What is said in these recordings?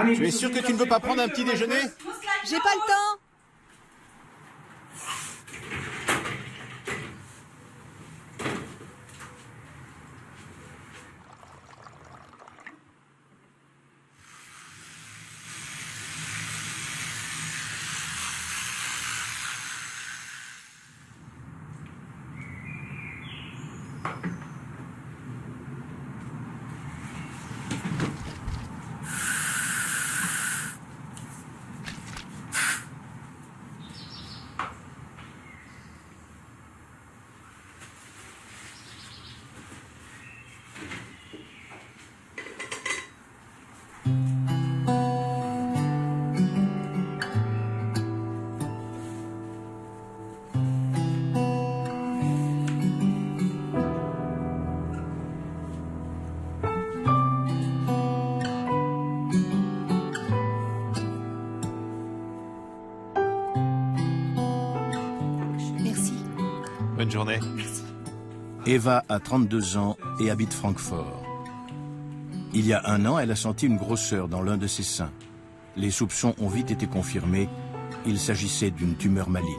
Tu es sûr que tu ne veux pas prendre un petit déjeuner? J'ai pas le temps. Bonne journée. Eva a 32 ans et habite Francfort. Il y a 1 an, elle a senti une grosseur dans l'un de ses seins. Les soupçons ont vite été confirmés. Il s'agissait d'une tumeur maligne.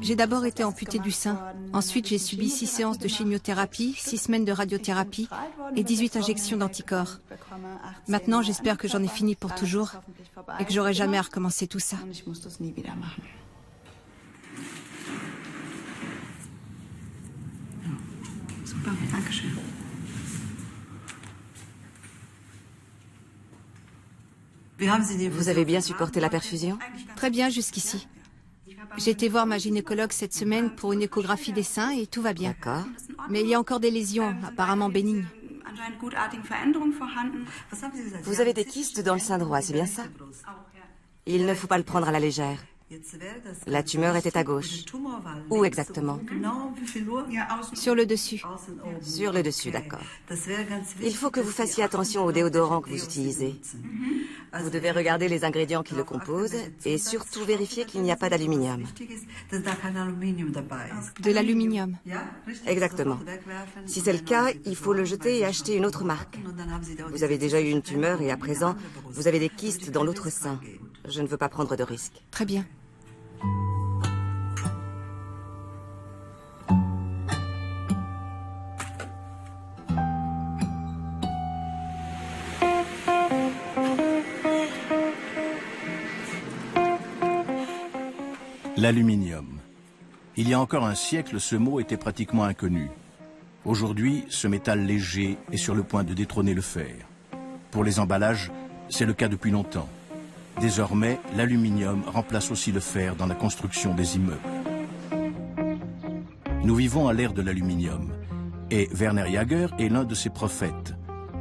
J'ai d'abord été amputée du sein. Ensuite, j'ai subi 6 séances de chimiothérapie, 6 semaines de radiothérapie et 18 injections d'anticorps. Maintenant, j'espère que j'en ai fini pour toujours et que j'aurai jamais à recommencer tout ça. Vous avez bien supporté la perfusion? Très bien jusqu'ici. J'ai été voir ma gynécologue cette semaine pour une échographie des seins et tout va bien. D'accord. Mais il y a encore des lésions, apparemment bénignes. Vous avez des kystes dans le sein droit, c'est bien ça? Il ne faut pas le prendre à la légère. La tumeur était à gauche. Où exactement? Sur le dessus. Sur le dessus, d'accord. Il faut que vous fassiez attention au déodorant que vous utilisez. Vous devez regarder les ingrédients qui le composent et surtout vérifier qu'il n'y a pas d'aluminium. De l'aluminium. Exactement. Si c'est le cas, il faut le jeter et acheter une autre marque. Vous avez déjà eu une tumeur et à présent, vous avez des kystes dans l'autre sein. Je ne veux pas prendre de risques. Très bien. L'aluminium. Il y a encore un siècle, ce mot était pratiquement inconnu. Aujourd'hui, ce métal léger est sur le point de détrôner le fer. Pour les emballages, c'est le cas depuis longtemps. Désormais, l'aluminium remplace aussi le fer dans la construction des immeubles. Nous vivons à l'ère de l'aluminium et Werner Jaeger est l'un de ses prophètes.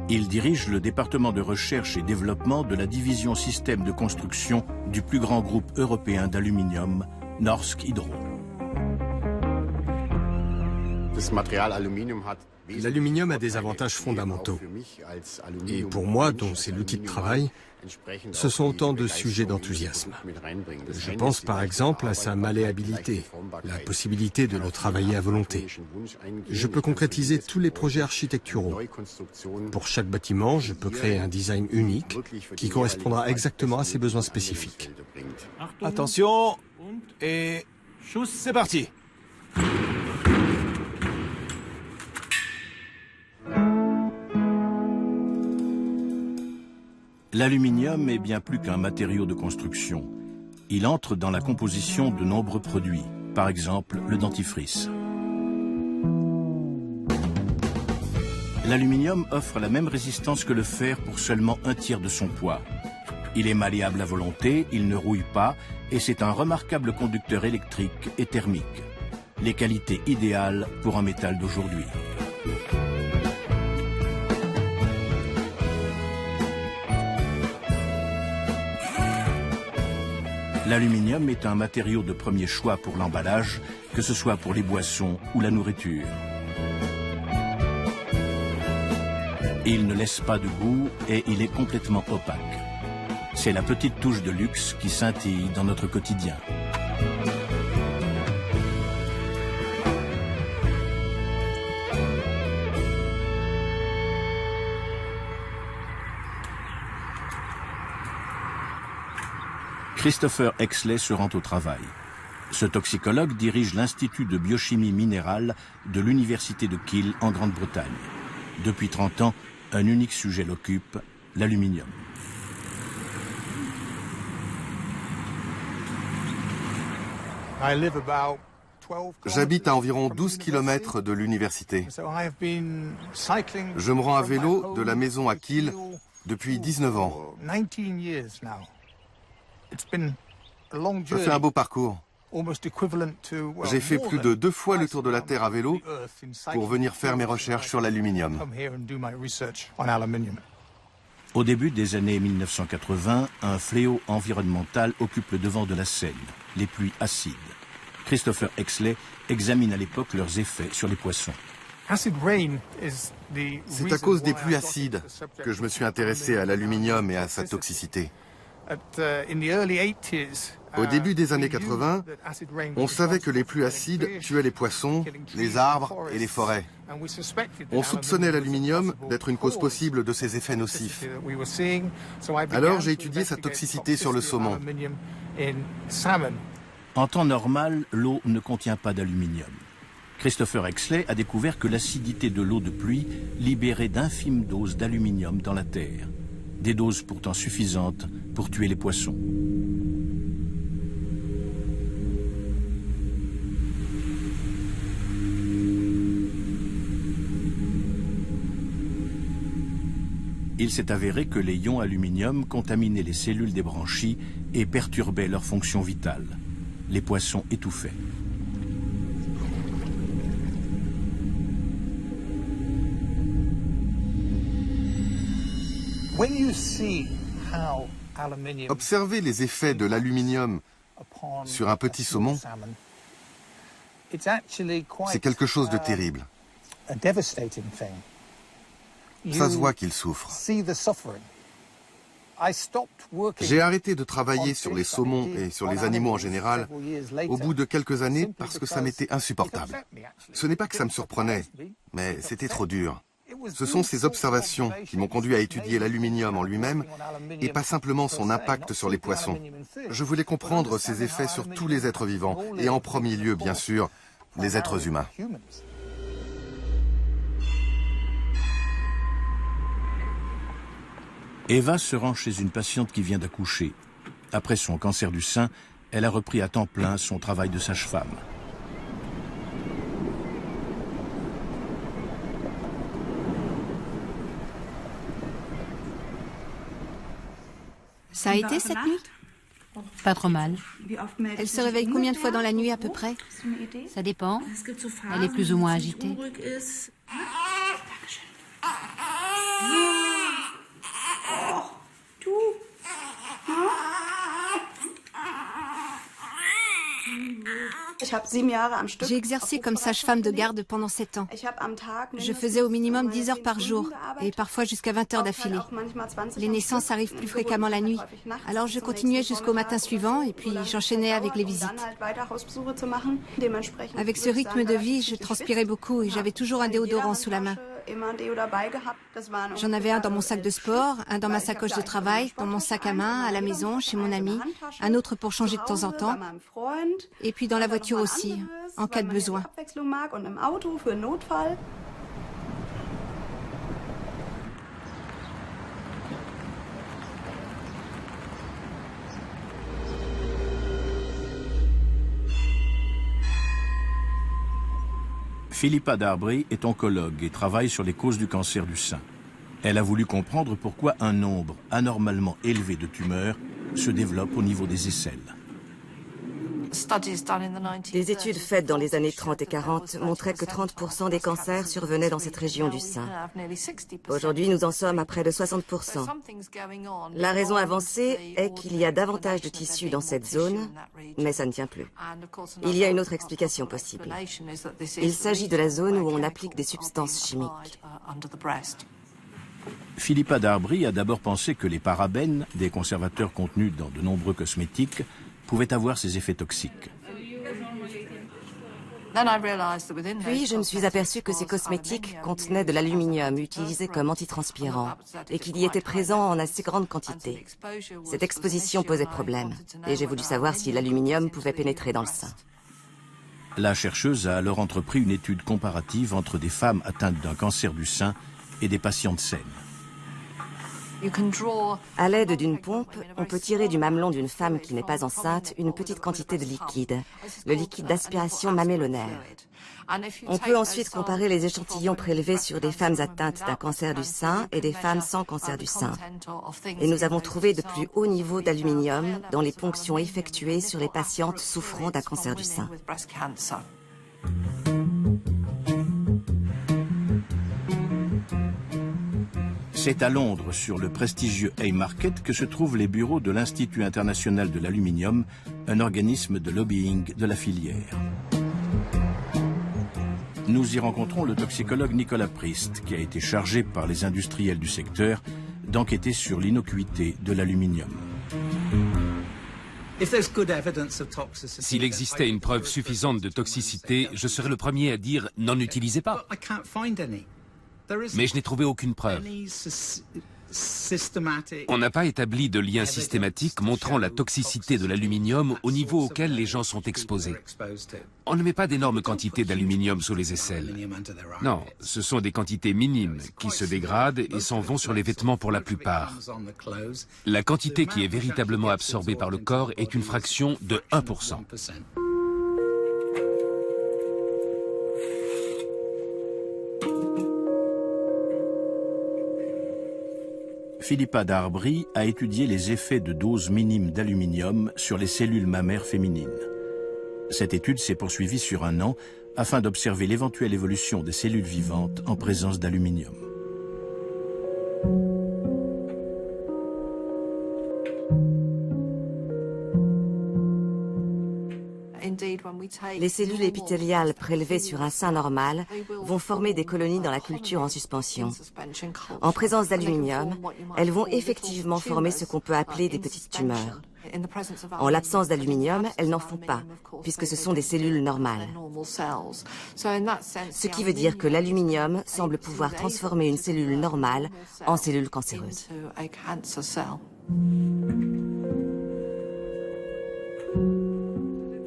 Il dirige le département de recherche et développement de la division système de construction du plus grand groupe européen d'aluminium, Norsk Hydro. L'aluminium a des avantages fondamentaux. Et pour moi, dont c'est l'outil de travail, ce sont autant de sujets d'enthousiasme. Je pense par exemple à sa malléabilité, la possibilité de le travailler à volonté. Je peux concrétiser tous les projets architecturaux. Pour chaque bâtiment, je peux créer un design unique qui correspondra exactement à ses besoins spécifiques. Attention, et c'est parti. L'aluminium est bien plus qu'un matériau de construction. Il entre dans la composition de nombreux produits, par exemple le dentifrice. L'aluminium offre la même résistance que le fer pour seulement 1/3 de son poids. Il est malléable à volonté, il ne rouille pas et c'est un remarquable conducteur électrique et thermique. Les qualités idéales pour un métal d'aujourd'hui. L'aluminium est un matériau de premier choix pour l'emballage, que ce soit pour les boissons ou la nourriture. Il ne laisse pas de goût et il est complètement opaque. C'est la petite touche de luxe qui scintille dans notre quotidien. Christopher Exley se rend au travail. Ce toxicologue dirige l'Institut de biochimie minérale de l'Université de Kiel en Grande-Bretagne. Depuis 30 ans, un unique sujet l'occupe, l'aluminium. J'habite à environ 12 km de l'université. Je me rends à vélo de la maison à Kiel depuis 19 ans. Je fais un beau parcours. J'ai fait plus de 2 fois le tour de la Terre à vélo pour venir faire mes recherches sur l'aluminium. Au début des années 1980, un fléau environnemental occupe le devant de la scène, les pluies acides. Christopher Exley examine à l'époque leurs effets sur les poissons. C'est à cause des pluies acides que je me suis intéressé à l'aluminium et à sa toxicité. Au début des années 80, on savait que les pluies acides tuaient les poissons, les arbres et les forêts. On soupçonnait l'aluminium d'être une cause possible de ces effets nocifs. Alors j'ai étudié sa toxicité sur le saumon. En temps normal, l'eau ne contient pas d'aluminium. Christopher Exley a découvert que l'acidité de l'eau de pluie libérait d'infimes doses d'aluminium dans la terre. Des doses pourtant suffisantes pour tuer les poissons. Il s'est avéré que les ions aluminium contaminaient les cellules des branchies et perturbaient leur fonction vitale. Les poissons étouffaient. Observez les effets de l'aluminium sur un petit saumon. C'est quelque chose de terrible. Ça se voit qu'il souffre. J'ai arrêté de travailler sur les saumons et sur les animaux en général au bout de quelques années parce que ça m'était insupportable. Ce n'est pas que ça me surprenait, mais c'était trop dur. Ce sont ces observations qui m'ont conduit à étudier l'aluminium en lui-même et pas simplement son impact sur les poissons. Je voulais comprendre ses effets sur tous les êtres vivants et en premier lieu, bien sûr, les êtres humains. Eva se rend chez une patiente qui vient d'accoucher. Après son cancer du sein, elle a repris à temps plein son travail de sage-femme. Ça a été cette nuit? Pas trop mal. Elle se réveille combien de fois dans la nuit à peu près? Ça dépend. Elle est plus ou moins agitée. J'ai exercé comme sage-femme de garde pendant 7 ans. Je faisais au minimum 10 heures par jour et parfois jusqu'à 20 heures d'affilée. Les naissances arrivent plus fréquemment la nuit. Alors je continuais jusqu'au matin suivant et puis j'enchaînais avec les visites. Avec ce rythme de vie, je transpirais beaucoup et j'avais toujours un déodorant sous la main. J'en avais un dans mon sac de sport, un dans ma sacoche de travail, dans mon sac à main, à la maison, chez mon ami, un autre pour changer de temps en temps, et puis dans la voiture aussi, en cas de besoin. Philippa Darby est oncologue et travaille sur les causes du cancer du sein. Elle a voulu comprendre pourquoi un nombre anormalement élevé de tumeurs se développe au niveau des aisselles. Des études faites dans les années 30 et 40 montraient que 30% des cancers survenaient dans cette région du sein. Aujourd'hui, nous en sommes à près de 60%. La raison avancée est qu'il y a davantage de tissus dans cette zone, mais ça ne tient plus. Il y a une autre explication possible. Il s'agit de la zone où on applique des substances chimiques. Philippa Darby a d'abord pensé que les parabènes, des conservateurs contenus dans de nombreux cosmétiques, pouvaient avoir ces effets toxiques. Puis je me suis aperçue que ces cosmétiques contenaient de l'aluminium utilisé comme antitranspirant et qu'il y était présent en assez grande quantité. Cette exposition posait problème et j'ai voulu savoir si l'aluminium pouvait pénétrer dans le sein. La chercheuse a alors entrepris une étude comparative entre des femmes atteintes d'un cancer du sein et des patientes saines. À l'aide d'une pompe, on peut tirer du mamelon d'une femme qui n'est pas enceinte une petite quantité de liquide, le liquide d'aspiration mamelonnaire. On peut ensuite comparer les échantillons prélevés sur des femmes atteintes d'un cancer du sein et des femmes sans cancer du sein. Et nous avons trouvé de plus hauts niveaux d'aluminium dans les ponctions effectuées sur les patientes souffrant d'un cancer du sein. C'est à Londres, sur le prestigieux Haymarket, que se trouvent les bureaux de l'Institut international de l'aluminium, un organisme de lobbying de la filière. Nous y rencontrons le toxicologue Nicolas Priest, qui a été chargé par les industriels du secteur d'enquêter sur l'innocuité de l'aluminium. S'il existait une preuve suffisante de toxicité, je serais le premier à dire « n'en utilisez pas ». Mais je n'ai trouvé aucune preuve. On n'a pas établi de lien systématique montrant la toxicité de l'aluminium au niveau auquel les gens sont exposés. On ne met pas d'énormes quantités d'aluminium sous les aisselles. Non, ce sont des quantités minimes qui se dégradent et s'en vont sur les vêtements pour la plupart. La quantité qui est véritablement absorbée par le corps est une fraction de 1%. Philippa Darbry a étudié les effets de doses minimes d'aluminium sur les cellules mammaires féminines. Cette étude s'est poursuivie sur 1 an afin d'observer l'éventuelle évolution des cellules vivantes en présence d'aluminium. Les cellules épithéliales prélevées sur un sein normal vont former des colonies dans la culture en suspension. En présence d'aluminium, elles vont effectivement former ce qu'on peut appeler des petites tumeurs. En l'absence d'aluminium, elles n'en font pas, puisque ce sont des cellules normales. Ce qui veut dire que l'aluminium semble pouvoir transformer une cellule normale en cellule cancéreuse.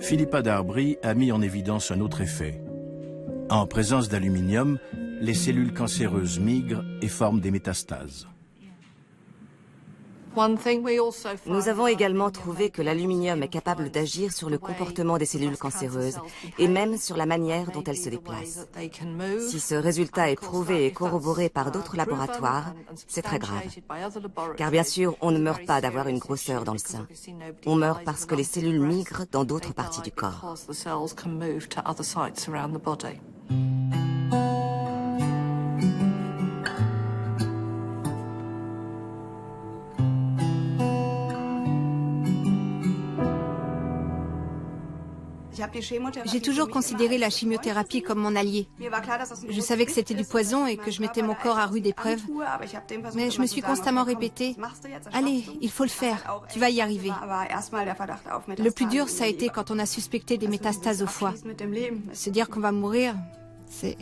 Philippa Darbry a mis en évidence un autre effet. En présence d'aluminium, les cellules cancéreuses migrent et forment des métastases. Nous avons également trouvé que l'aluminium est capable d'agir sur le comportement des cellules cancéreuses et même sur la manière dont elles se déplacent. Si ce résultat est prouvé et corroboré par d'autres laboratoires, c'est très grave. Car bien sûr, on ne meurt pas d'avoir une grosseur dans le sein. On meurt parce que les cellules migrent dans d'autres parties du corps. J'ai toujours considéré la chimiothérapie comme mon allié. Je savais que c'était du poison et que je mettais mon corps à rude épreuve. Mais je me suis constamment répété, « Allez, il faut le faire, tu vas y arriver. » Le plus dur, ça a été quand on a suspecté des métastases au foie. Se dire qu'on va mourir, c'est...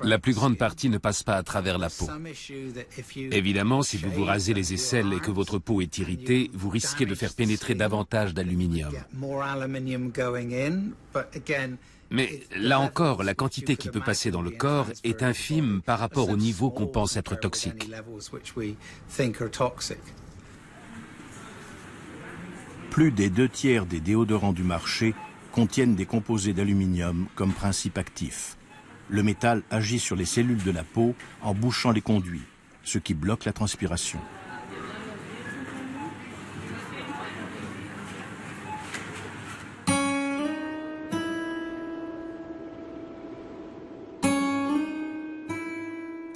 La plus grande partie ne passe pas à travers la peau. Évidemment, si vous vous rasez les aisselles et que votre peau est irritée, vous risquez de faire pénétrer davantage d'aluminium. Mais là encore, la quantité qui peut passer dans le corps est infime par rapport au niveau qu'on pense être toxique. Plus des 2/3 des déodorants du marché contiennent des composés d'aluminium comme principe actif. Le métal agit sur les cellules de la peau en bouchant les conduits, ce qui bloque la transpiration.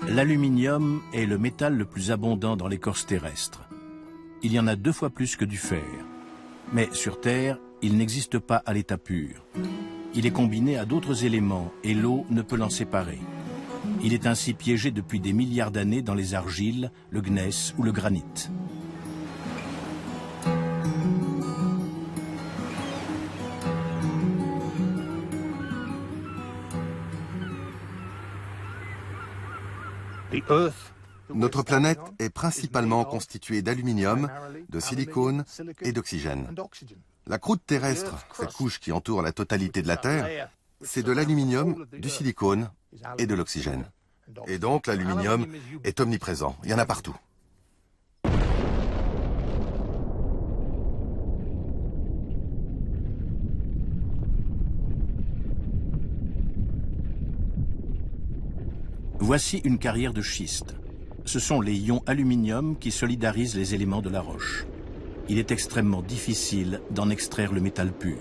L'aluminium est le métal le plus abondant dans l'écorce terrestre. il y en a 2 fois plus que du fer. Mais sur Terre, il n'existe pas à l'état pur. Il est combiné à d'autres éléments et l'eau ne peut l'en séparer. Il est ainsi piégé depuis des milliards d'années dans les argiles, le gneiss ou le granit. Notre planète est principalement constituée d'aluminium, de silicone et d'oxygène. La croûte terrestre, cette couche qui entoure la totalité de la Terre, c'est de l'aluminium, du silicone et de l'oxygène. Et donc l'aluminium est omniprésent, il y en a partout. Voici une carrière de schiste. Ce sont les ions aluminium qui solidarisent les éléments de la roche. Il est extrêmement difficile d'en extraire le métal pur.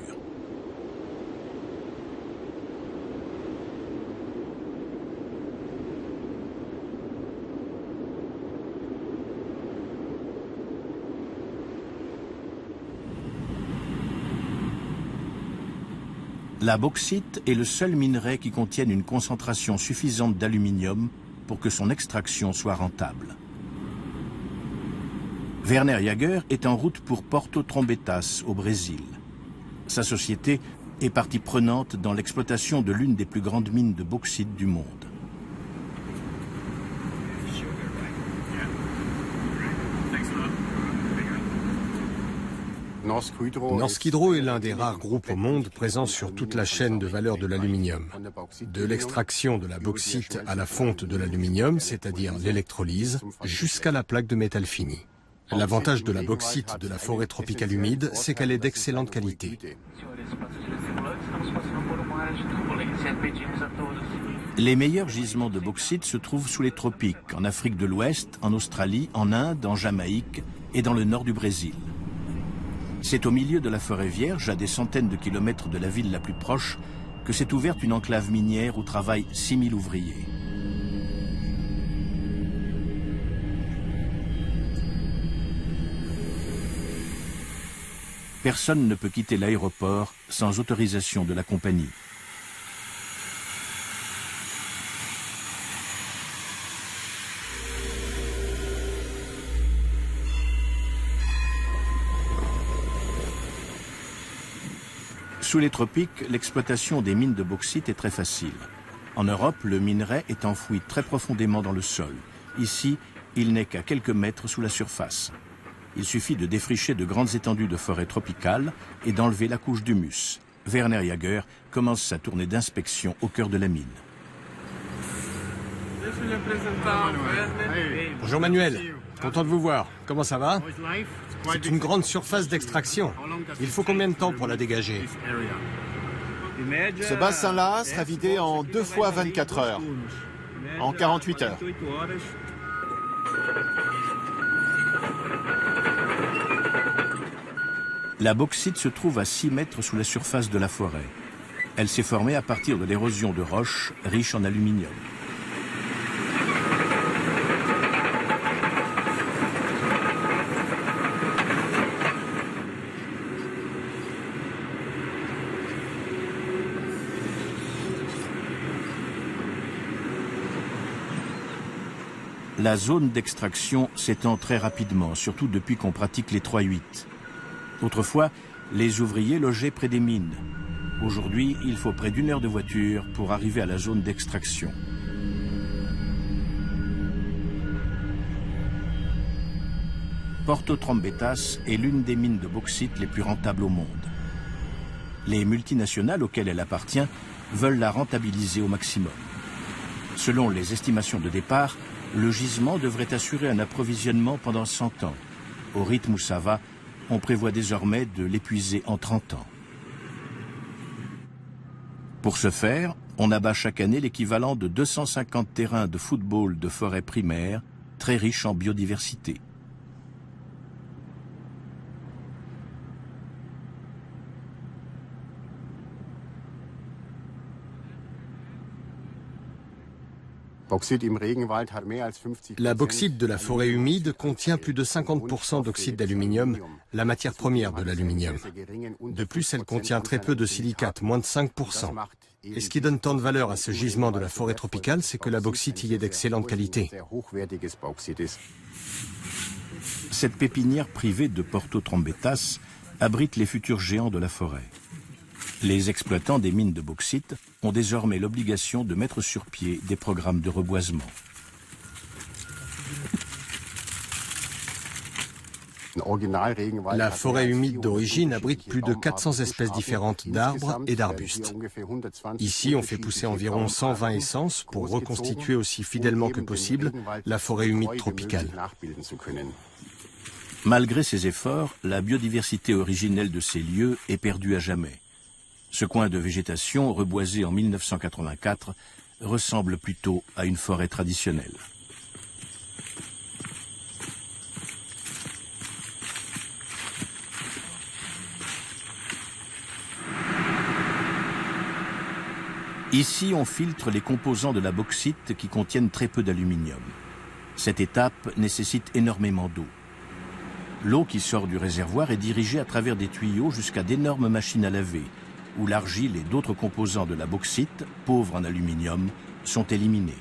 La bauxite est le seul minerai qui contienne une concentration suffisante d'aluminium pour que son extraction soit rentable. Werner Jaeger est en route pour Porto Trombetas, au Brésil. Sa société est partie prenante dans l'exploitation de l'une des plus grandes mines de bauxite du monde. Norsk Hydro est l'un des rares groupes au monde présents sur toute la chaîne de valeur de l'aluminium. De l'extraction de la bauxite à la fonte de l'aluminium, c'est-à-dire l'électrolyse, jusqu'à la plaque de métal fini. L'avantage de la bauxite de la forêt tropicale humide, c'est qu'elle est d'excellente qualité. Les meilleurs gisements de bauxite se trouvent sous les tropiques, en Afrique de l'Ouest, en Australie, en Inde, en Jamaïque et dans le nord du Brésil. C'est au milieu de la forêt vierge, à des centaines de kilomètres de la ville la plus proche, que s'est ouverte une enclave minière où travaillent 6000 ouvriers. Personne ne peut quitter l'aéroport sans autorisation de la compagnie. Sous les tropiques, l'exploitation des mines de bauxite est très facile. En Europe, le minerai est enfoui très profondément dans le sol. Ici, il n'est qu'à quelques mètres sous la surface. Il suffit de défricher de grandes étendues de forêt tropicale et d'enlever la couche d'humus. Werner Jaeger commence sa tournée d'inspection au cœur de la mine. Bonjour Manuel, content de vous voir. Comment ça va? C'est une grande surface d'extraction. Il faut combien de temps pour la dégager? Ce bassin-là sera vidé en 2 fois 24 heures, en 48 heures. La bauxite se trouve à 6 mètres sous la surface de la forêt. Elle s'est formée à partir de l'érosion de roches riches en aluminium. La zone d'extraction s'étend très rapidement, surtout depuis qu'on pratique les 3-8. Autrefois, les ouvriers logeaient près des mines. Aujourd'hui, il faut près d'1 heure de voiture pour arriver à la zone d'extraction. Porto Trombetas est l'une des mines de bauxite les plus rentables au monde. Les multinationales auxquelles elle appartient veulent la rentabiliser au maximum. Selon les estimations de départ, le gisement devrait assurer un approvisionnement pendant 100 ans. Au rythme où ça va, on prévoit désormais de l'épuiser en 30 ans. Pour ce faire, on abat chaque année l'équivalent de 250 terrains de football de forêt primaire, très riches en biodiversité. La bauxite de la forêt humide contient plus de 50% d'oxyde d'aluminium, la matière première de l'aluminium. De plus, elle contient très peu de silicate, moins de 5%. Et ce qui donne tant de valeur à ce gisement de la forêt tropicale, c'est que la bauxite y est d'excellente qualité. Cette pépinière privée de Porto Trombetas abrite les futurs géants de la forêt. Les exploitants des mines de bauxite ont désormais l'obligation de mettre sur pied des programmes de reboisement. La forêt humide d'origine abrite plus de 400 espèces différentes d'arbres et d'arbustes. Ici, on fait pousser environ 120 essences pour reconstituer aussi fidèlement que possible la forêt humide tropicale. Malgré ces efforts, la biodiversité originelle de ces lieux est perdue à jamais. Ce coin de végétation, reboisé en 1984, ressemble plutôt à une forêt traditionnelle. Ici, on filtre les composants de la bauxite qui contiennent très peu d'aluminium. Cette étape nécessite énormément d'eau. L'eau qui sort du réservoir est dirigée à travers des tuyaux jusqu'à d'énormes machines à laver, où l'argile et d'autres composants de la bauxite, pauvres en aluminium, sont éliminés.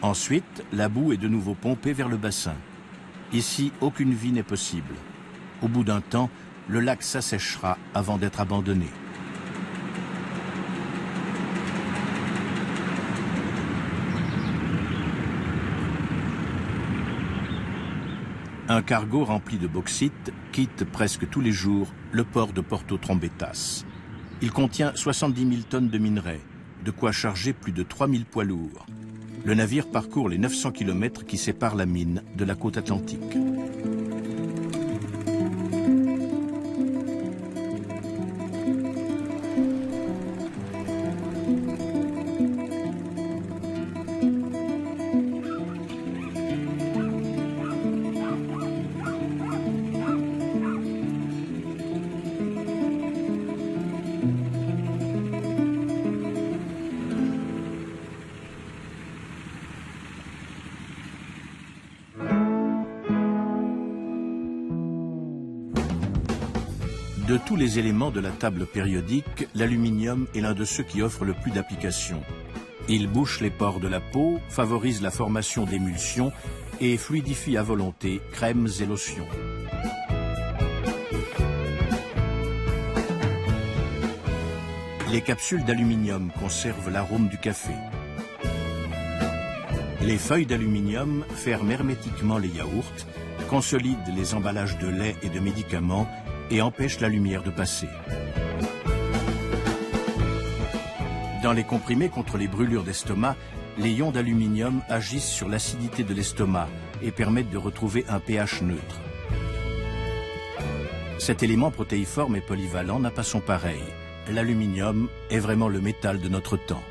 Ensuite, la boue est de nouveau pompée vers le bassin. Ici, aucune vie n'est possible. Au bout d'un temps, le lac s'asséchera avant d'être abandonné. Un cargo rempli de bauxite quitte presque tous les jours le port de Porto Trombetas. Il contient 70 000 tonnes de minerais, de quoi charger plus de 3000 poids lourds. Le navire parcourt les 900 km qui séparent la mine de la côte atlantique. De tous les éléments de la table périodique, l'aluminium est l'un de ceux qui offrent le plus d'applications. Il bouche les pores de la peau, favorise la formation d'émulsions et fluidifie à volonté crèmes et lotions. Les capsules d'aluminium conservent l'arôme du café. Les feuilles d'aluminium ferment hermétiquement les yaourts, consolident les emballages de lait et de médicaments et empêche la lumière de passer. Dans les comprimés contre les brûlures d'estomac, les ions d'aluminium agissent sur l'acidité de l'estomac et permettent de retrouver un pH neutre. Cet élément protéiforme et polyvalent n'a pas son pareil. L'aluminium est vraiment le métal de notre temps.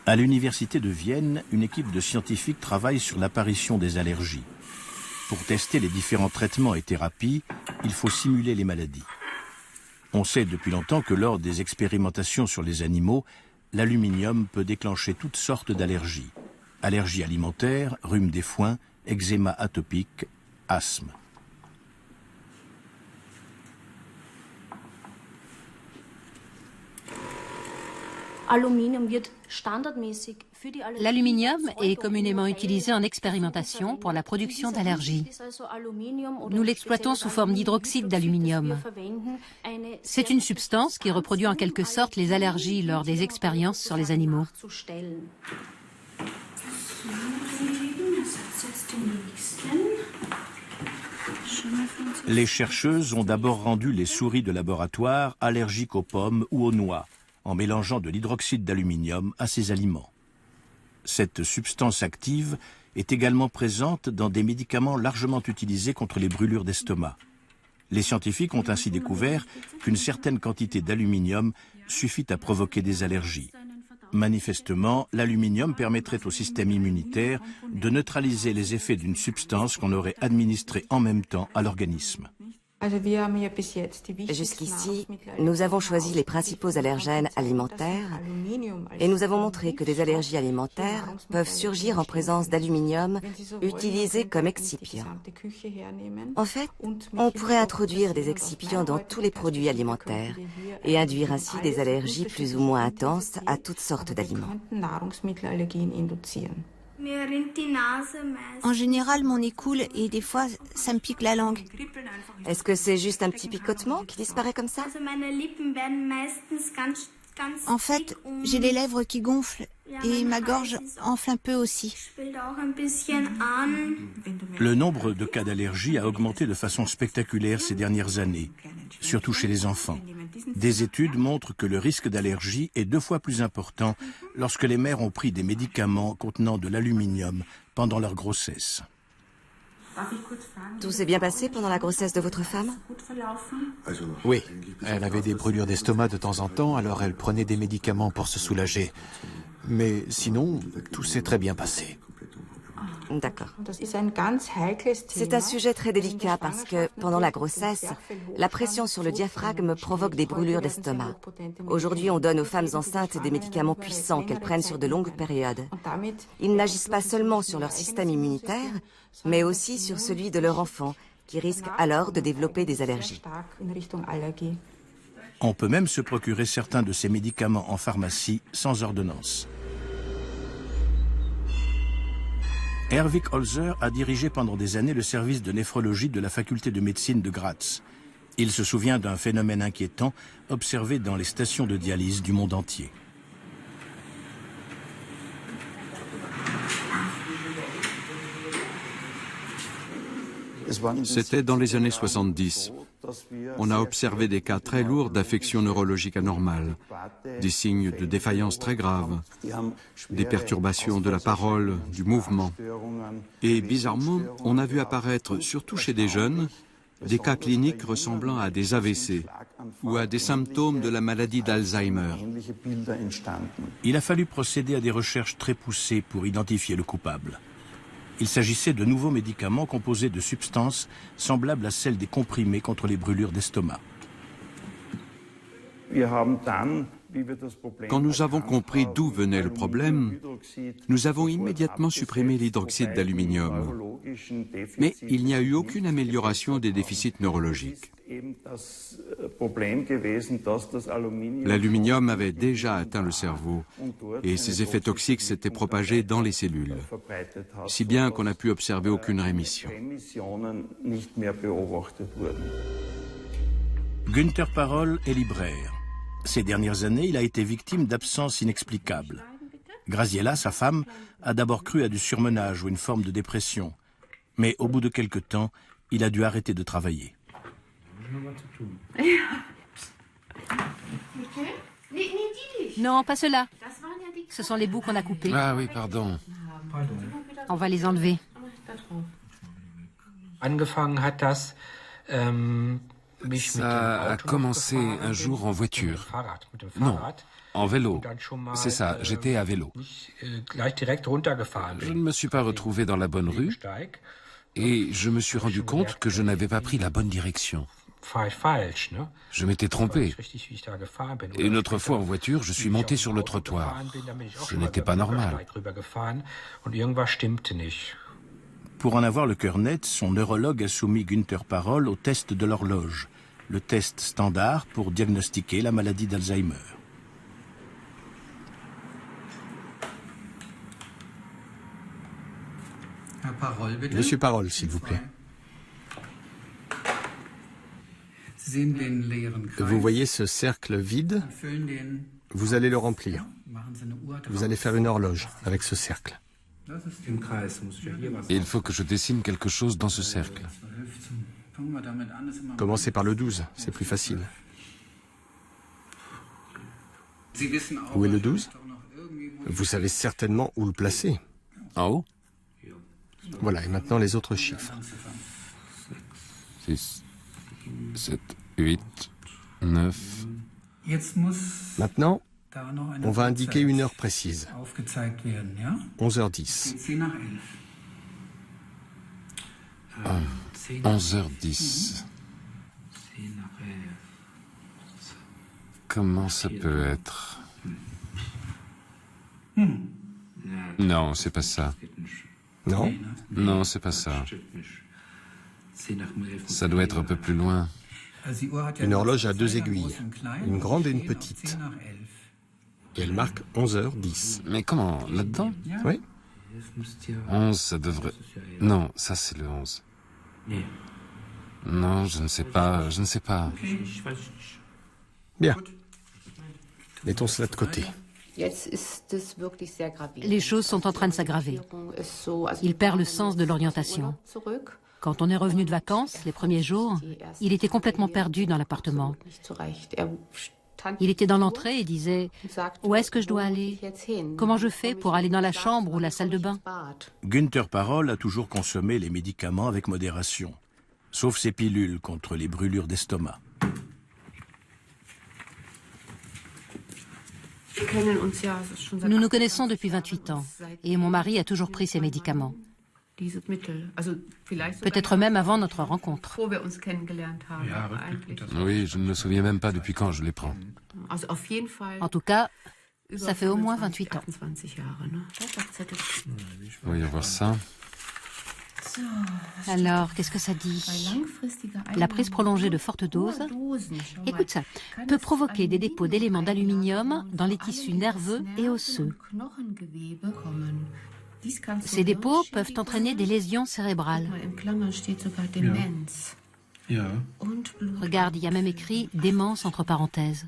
À l'université de Vienne, une équipe de scientifiques travaille sur l'apparition des allergies. Pour tester les différents traitements et thérapies, il faut simuler les maladies. On sait depuis longtemps que lors des expérimentations sur les animaux, l'aluminium peut déclencher toutes sortes d'allergies. Allergies alimentaires, rhume des foins, eczéma atopique, asthme. L'aluminium est communément utilisé en expérimentation pour la production d'allergies. Nous l'exploitons sous forme d'hydroxyde d'aluminium. C'est une substance qui reproduit en quelque sorte les allergies lors des expériences sur les animaux. Les chercheuses ont d'abord rendu les souris de laboratoire allergiques aux pommes ou aux noix, en mélangeant de l'hydroxyde d'aluminium à ces aliments. Cette substance active est également présente dans des médicaments largement utilisés contre les brûlures d'estomac. Les scientifiques ont ainsi découvert qu'une certaine quantité d'aluminium suffit à provoquer des allergies. Manifestement, l'aluminium permettrait au système immunitaire de neutraliser les effets d'une substance qu'on aurait administrée en même temps à l'organisme. Jusqu'ici, nous avons choisi les principaux allergènes alimentaires et nous avons montré que des allergies alimentaires peuvent surgir en présence d'aluminium utilisé comme excipient. En fait, on pourrait introduire des excipients dans tous les produits alimentaires et induire ainsi des allergies plus ou moins intenses à toutes sortes d'aliments. En général, mon nez coule et des fois, ça me pique la langue. Est-ce que c'est juste un petit picotement qui disparaît comme ça? En fait, j'ai les lèvres qui gonflent et ma gorge enfle un peu aussi. Le nombre de cas d'allergie a augmenté de façon spectaculaire ces dernières années, surtout chez les enfants. Des études montrent que le risque d'allergie est 2 fois plus important lorsque les mères ont pris des médicaments contenant de l'aluminium pendant leur grossesse. Tout s'est bien passé pendant la grossesse de votre femme? Oui, elle avait des brûlures d'estomac de temps en temps, alors elle prenait des médicaments pour se soulager. Mais sinon, tout s'est très bien passé. D'accord. C'est un sujet très délicat parce que, pendant la grossesse, la pression sur le diaphragme provoque des brûlures d'estomac. Aujourd'hui, on donne aux femmes enceintes des médicaments puissants qu'elles prennent sur de longues périodes. Ils n'agissent pas seulement sur leur système immunitaire, mais aussi sur celui de leur enfant, qui risque alors de développer des allergies. On peut même se procurer certains de ces médicaments en pharmacie sans ordonnance. Herwig Holzer a dirigé pendant des années le service de néphrologie de la faculté de médecine de Graz. Il se souvient d'un phénomène inquiétant observé dans les stations de dialyse du monde entier. C'était dans les années 70. On a observé des cas très lourds d'affections neurologiques anormales, des signes de défaillance très graves, des perturbations de la parole, du mouvement. Et bizarrement, on a vu apparaître, surtout chez des jeunes, des cas cliniques ressemblant à des AVC ou à des symptômes de la maladie d'Alzheimer. Il a fallu procéder à des recherches très poussées pour identifier le coupable. Il s'agissait de nouveaux médicaments composés de substances semblables à celles des comprimés contre les brûlures d'estomac. Quand nous avons compris d'où venait le problème, nous avons immédiatement supprimé l'hydroxyde d'aluminium. Mais il n'y a eu aucune amélioration des déficits neurologiques. L'aluminium avait déjà atteint le cerveau et ses effets toxiques s'étaient propagés dans les cellules, si bien qu'on n'a pu observer aucune rémission. Günther Parol est libraire. Ces dernières années, il a été victime d'absences inexplicables. Graziella, sa femme, a d'abord cru à du surmenage ou une forme de dépression. Mais au bout de quelque temps, il a dû arrêter de travailler. Non, pas cela. Ce sont les bouts qu'on a coupés. Ah oui, pardon. On va les enlever. Ça a commencé un jour en voiture. Non, en vélo. C'est ça, j'étais à vélo. Je ne me suis pas retrouvé dans la bonne rue et je me suis rendu compte que je n'avais pas pris la bonne direction. Je m'étais trompé. Et une autre fois en voiture, je suis monté sur le trottoir. Ce n'était pas normal. Pour en avoir le cœur net, son neurologue a soumis Günther Parol au test de l'horloge, le test standard pour diagnostiquer la maladie d'Alzheimer. Monsieur Parol, s'il vous plaît. Vous voyez ce cercle vide? Vous allez le remplir. Vous allez faire une horloge avec ce cercle. Il faut que je dessine quelque chose dans ce cercle. Commencez par le 12, c'est plus facile. Où est le 12? Vous savez certainement où le placer. En haut? Voilà, et maintenant les autres chiffres. 6, 7, 8, 9... Maintenant, on va indiquer une heure précise. 11h10. 11h10. Comment ça peut être? Non, c'est pas ça. Non? Non, c'est pas ça. Ça doit être un peu plus loin. Une horloge à 2 aiguilles, une grande et une petite. Et elle marque 11h10. Mais comment? Là-dedans? Oui. 11, ça devrait... Non, ça c'est le 11. Non, je ne sais pas, je ne sais pas. Bien. Mettons cela de côté. Les choses sont en train de s'aggraver. Il perd le sens de l'orientation. Quand on est revenu de vacances, les premiers jours, il était complètement perdu dans l'appartement. Il était dans l'entrée et disait « Où est-ce que je dois aller? Comment je fais pour aller dans la chambre ou la salle de bain ?» Günther Parol a toujours consommé les médicaments avec modération, sauf ses pilules contre les brûlures d'estomac. Nous nous connaissons depuis 28 ans et mon mari a toujours pris ses médicaments. Peut-être même avant notre rencontre. Oui, je ne me souviens même pas depuis quand je les prends. En tout cas, ça fait au moins 28 ans. Voyons voir ça. Alors, qu'est-ce que ça dit? La prise prolongée de fortes doses, écoute ça, peut provoquer des dépôts d'éléments d'aluminium dans les tissus nerveux et osseux. Ces dépôts peuvent entraîner des lésions cérébrales. Regarde, il y a même écrit « démence » entre parenthèses.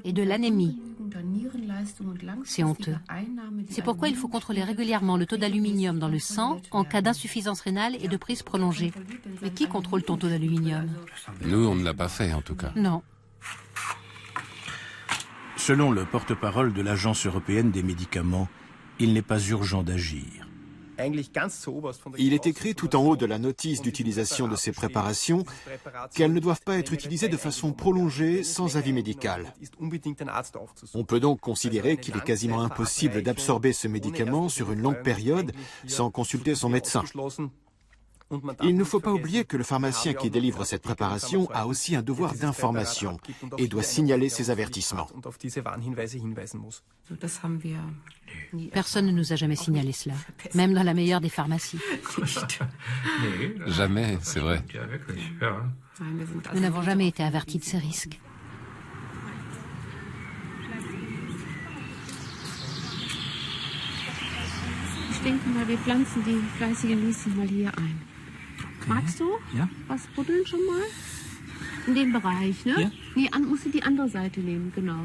Et de l'anémie. C'est honteux. C'est pourquoi il faut contrôler régulièrement le taux d'aluminium dans le sang en cas d'insuffisance rénale et de prise prolongée. Mais qui contrôle ton taux d'aluminium? Nous, on ne l'a pas fait, en tout cas. Non. Selon le porte-parole de l'Agence européenne des médicaments, il n'est pas urgent d'agir. Il est écrit tout en haut de la notice d'utilisation de ces préparations qu'elles ne doivent pas être utilisées de façon prolongée sans avis médical. On peut donc considérer qu'il est quasiment impossible d'absorber ce médicament sur une longue période sans consulter son médecin. Il ne faut pas oublier que le pharmacien qui délivre cette préparation a aussi un devoir d'information et doit signaler ses avertissements. Personne ne nous a jamais signalé cela, même dans la meilleure des pharmacies. Jamais, c'est vrai. Nous n'avons jamais été avertis de ces risques. Ich denke mal, wir pflanzen die fleißige Lucy mal hier ein. Magst du was buddeln schon mal? In dem Bereich, ne? Nee, musst du die andere Seite nehmen, genau.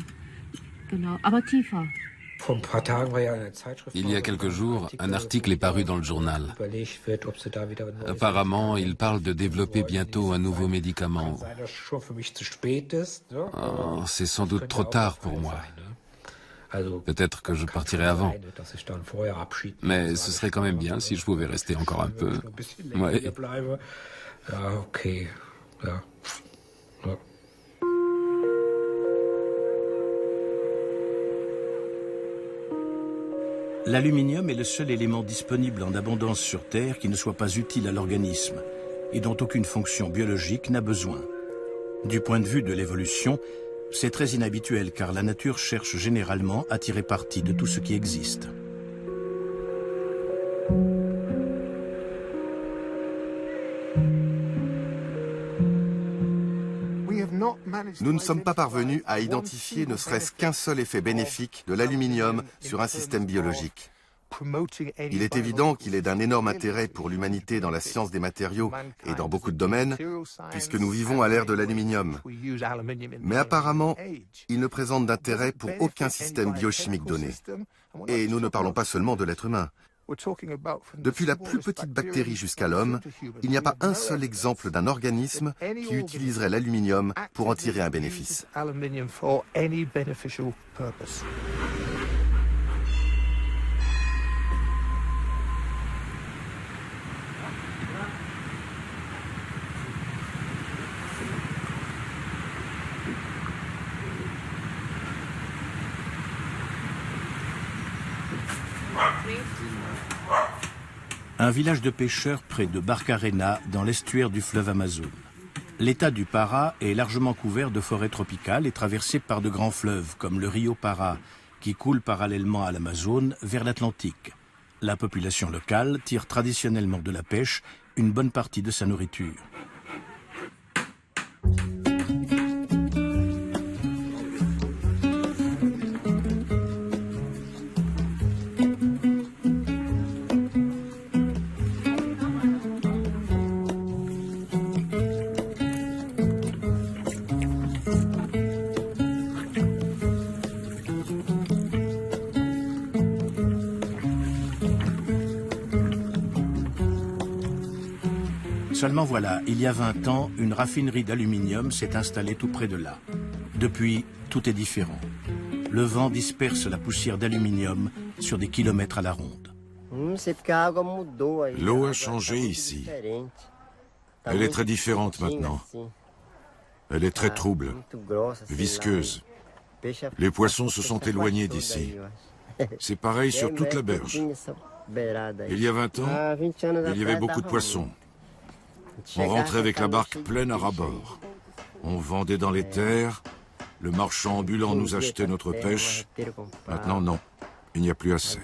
Genau, aber tiefer. Il y a quelques jours, un article est paru dans le journal. Apparemment, il parle de développer bientôt un nouveau médicament. Oh, c'est sans doute trop tard pour moi. Peut-être que je partirai avant. Mais ce serait quand même bien si je pouvais rester encore un peu. Ouais. L'aluminium est le seul élément disponible en abondance sur Terre qui ne soit pas utile à l'organisme et dont aucune fonction biologique n'a besoin. Du point de vue de l'évolution, c'est très inhabituel car la nature cherche généralement à tirer parti de tout ce qui existe. Nous ne sommes pas parvenus à identifier ne serait-ce qu'un seul effet bénéfique de l'aluminium sur un système biologique. Il est évident qu'il est d'un énorme intérêt pour l'humanité dans la science des matériaux et dans beaucoup de domaines, puisque nous vivons à l'ère de l'aluminium. Mais apparemment, il ne présente d'intérêt pour aucun système biochimique donné. Et nous ne parlons pas seulement de l'être humain. Depuis la plus petite bactérie jusqu'à l'homme, il n'y a pas un seul exemple d'un organisme qui utiliserait l'aluminium pour en tirer un bénéfice. Un village de pêcheurs près de Barcarena, dans l'estuaire du fleuve Amazone. L'état du Pará est largement couvert de forêts tropicales et traversé par de grands fleuves comme le Rio Pará, qui coule parallèlement à l'Amazone vers l'Atlantique. La population locale tire traditionnellement de la pêche une bonne partie de sa nourriture. Seulement voilà, il y a 20 ans, une raffinerie d'aluminium s'est installée tout près de là. Depuis, tout est différent. Le vent disperse la poussière d'aluminium sur des kilomètres à la ronde. L'eau a changé ici. Elle est très différente maintenant. Elle est très trouble, visqueuse. Les poissons se sont éloignés d'ici. C'est pareil sur toute la berge. Il y a 20 ans, il y avait beaucoup de poissons. On rentrait avec la barque pleine à ras-bord. On vendait dans les terres, le marchand ambulant nous achetait notre pêche. Maintenant, non, il n'y a plus assez.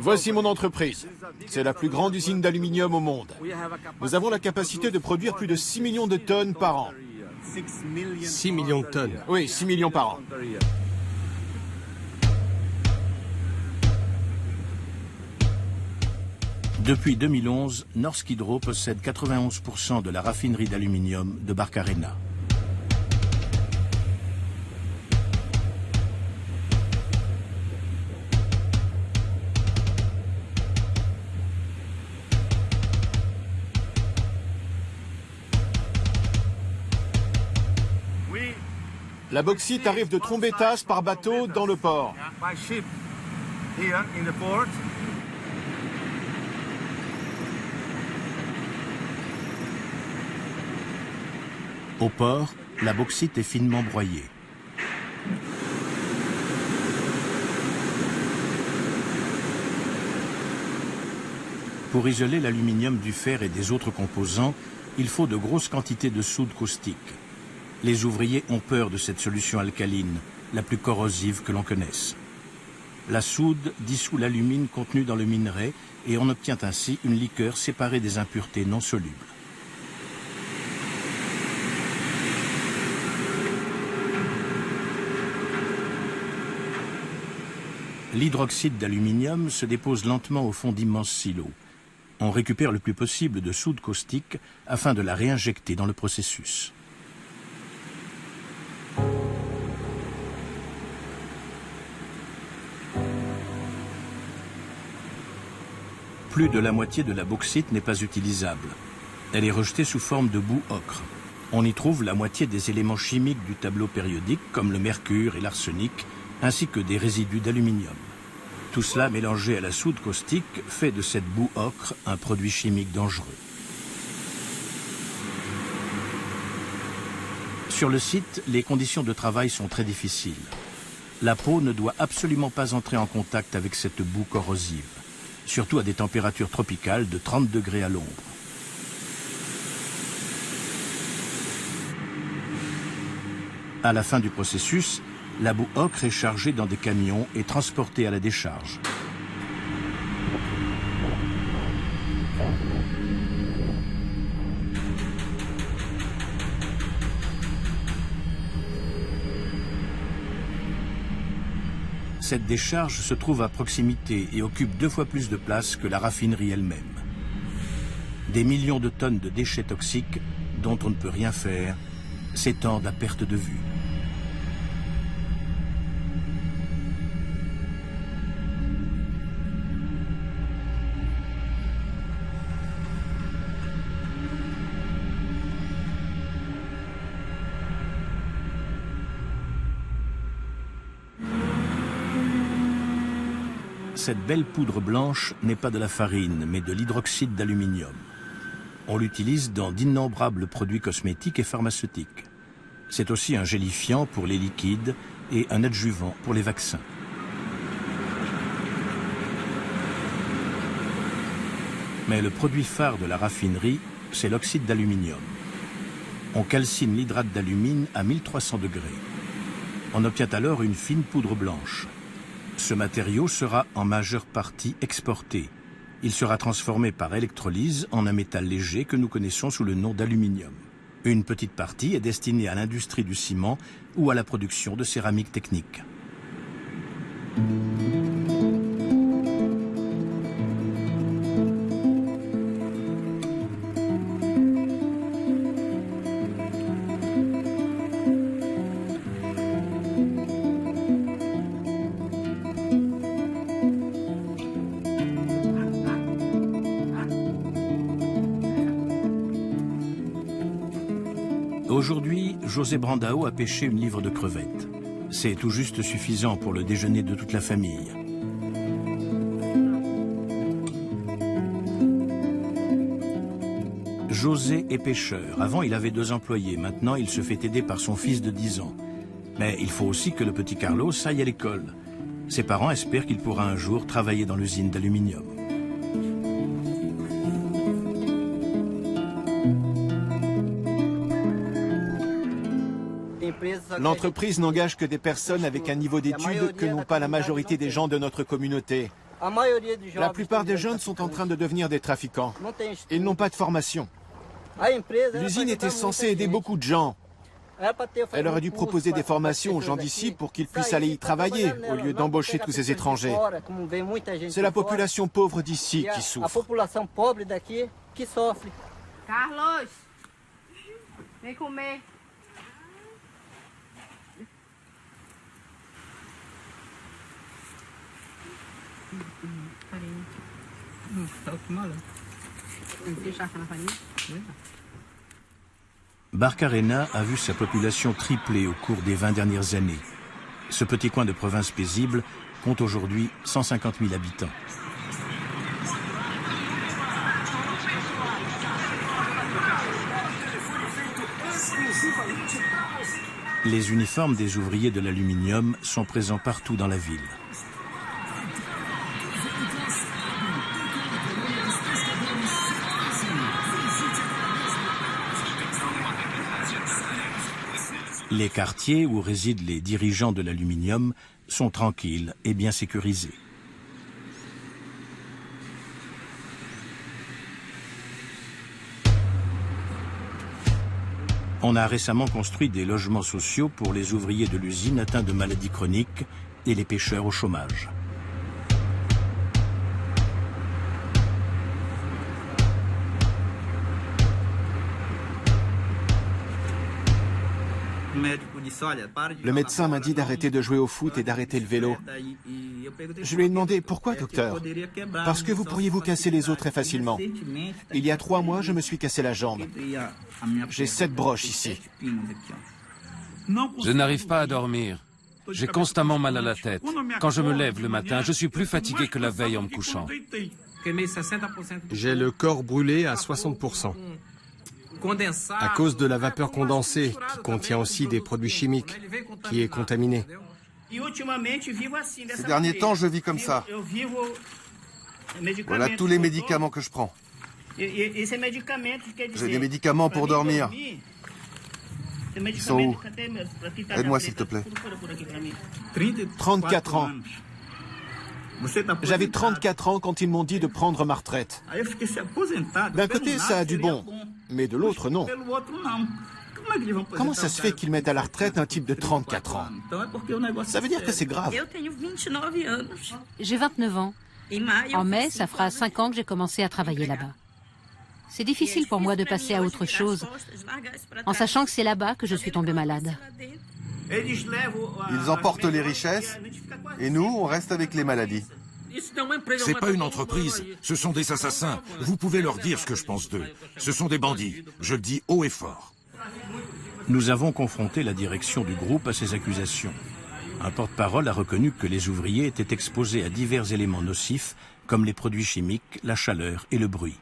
Voici mon entreprise. C'est la plus grande usine d'aluminium au monde. Nous avons la capacité de produire plus de 6 millions de tonnes par an. 6 millions de tonnes. Oui, 6 millions par an. Depuis 2011, Norsk Hydro possède 91% de la raffinerie d'aluminium de Barcarena. La bauxite arrive de Trombetas par bateau dans le port. Au port, la bauxite est finement broyée. Pour isoler l'aluminium du fer et des autres composants, il faut de grosses quantités de soude caustique. Les ouvriers ont peur de cette solution alcaline, la plus corrosive que l'on connaisse. La soude dissout l'alumine contenu dans le minerai et on obtient ainsi une liqueur séparée des impuretés non solubles. L'hydroxyde d'aluminium se dépose lentement au fond d'immenses silos. On récupère le plus possible de soude caustique afin de la réinjecter dans le processus. Plus de la moitié de la bauxite n'est pas utilisable. Elle est rejetée sous forme de boue ocre. On y trouve la moitié des éléments chimiques du tableau périodique, comme le mercure et l'arsenic, ainsi que des résidus d'aluminium. Tout cela mélangé à la soude caustique fait de cette boue ocre un produit chimique dangereux. Sur le site, les conditions de travail sont très difficiles. La peau ne doit absolument pas entrer en contact avec cette boue corrosive, surtout à des températures tropicales de 30 degrés à l'ombre. À la fin du processus, la boue ocre est chargée dans des camions et transportée à la décharge. Cette décharge se trouve à proximité et occupe 2 fois plus de place que la raffinerie elle-même. Des millions de tonnes de déchets toxiques, dont on ne peut rien faire, s'étendent à perte de vue. Cette belle poudre blanche n'est pas de la farine, mais de l'hydroxyde d'aluminium. On l'utilise dans d'innombrables produits cosmétiques et pharmaceutiques. C'est aussi un gélifiant pour les liquides et un adjuvant pour les vaccins. Mais le produit phare de la raffinerie, c'est l'oxyde d'aluminium. On calcine l'hydrate d'alumine à 1300 degrés. On obtient alors une fine poudre blanche. Ce matériau sera en majeure partie exporté. Il sera transformé par électrolyse en un métal léger que nous connaissons sous le nom d'aluminium. Une petite partie est destinée à l'industrie du ciment ou à la production de céramique technique. Aujourd'hui, José Brandao a pêché une livre de crevettes. C'est tout juste suffisant pour le déjeuner de toute la famille. José est pêcheur. Avant, il avait 2 employés. Maintenant, il se fait aider par son fils de 10 ans. Mais il faut aussi que le petit Carlos aille à l'école. Ses parents espèrent qu'il pourra un jour travailler dans l'usine d'aluminium. L'entreprise n'engage que des personnes avec un niveau d'études que n'ont pas la majorité des gens de notre communauté. La plupart des jeunes sont en train de devenir des trafiquants. Ils n'ont pas de formation. L'usine était censée aider beaucoup de gens. Elle aurait dû proposer des formations aux gens d'ici pour qu'ils puissent aller y travailler, au lieu d'embaucher tous ces étrangers. C'est la population pauvre d'ici qui souffre. Carlos, vem comer. Barcarena a vu sa population tripler au cours des 20 dernières années. Ce petit coin de province paisible compte aujourd'hui 150 000 habitants. Les uniformes des ouvriers de l'aluminium sont présents partout dans la ville. Les quartiers où résident les dirigeants de l'aluminium sont tranquilles et bien sécurisés. On a récemment construit des logements sociaux pour les ouvriers de l'usine atteints de maladies chroniques et les pêcheurs au chômage. Le médecin m'a dit d'arrêter de jouer au foot et d'arrêter le vélo. Je lui ai demandé, pourquoi, docteur? Parce que vous pourriez vous casser les os très facilement. Il y a 3 mois, je me suis cassé la jambe. J'ai 7 broches ici. Je n'arrive pas à dormir. J'ai constamment mal à la tête. Quand je me lève le matin, je suis plus fatigué que la veille en me couchant. J'ai le corps brûlé à 60%. À cause de la vapeur condensée, qui contient aussi des produits chimiques, qui est contaminée. Ces derniers temps, je vis comme ça. Voilà tous les médicaments que je prends. J'ai des médicaments pour dormir. Ils sont où? Aide-moi, s'il te plaît. 34 ans. J'avais 34 ans quand ils m'ont dit de prendre ma retraite. D'un côté, ça a du bon, mais de l'autre, non. Comment ça se fait qu'ils mettent à la retraite un type de 34 ans? Ça veut dire que c'est grave. J'ai 29 ans. En mai, ça fera 5 ans que j'ai commencé à travailler là-bas. C'est difficile pour moi de passer à autre chose, en sachant que c'est là-bas que je suis tombée malade. Ils emportent les richesses et nous, on reste avec les maladies. C'est pas une entreprise, ce sont des assassins. Vous pouvez leur dire ce que je pense d'eux. Ce sont des bandits, je le dis haut et fort. Nous avons confronté la direction du groupe à ces accusations. Un porte-parole a reconnu que les ouvriers étaient exposés à divers éléments nocifs, comme les produits chimiques, la chaleur et le bruit.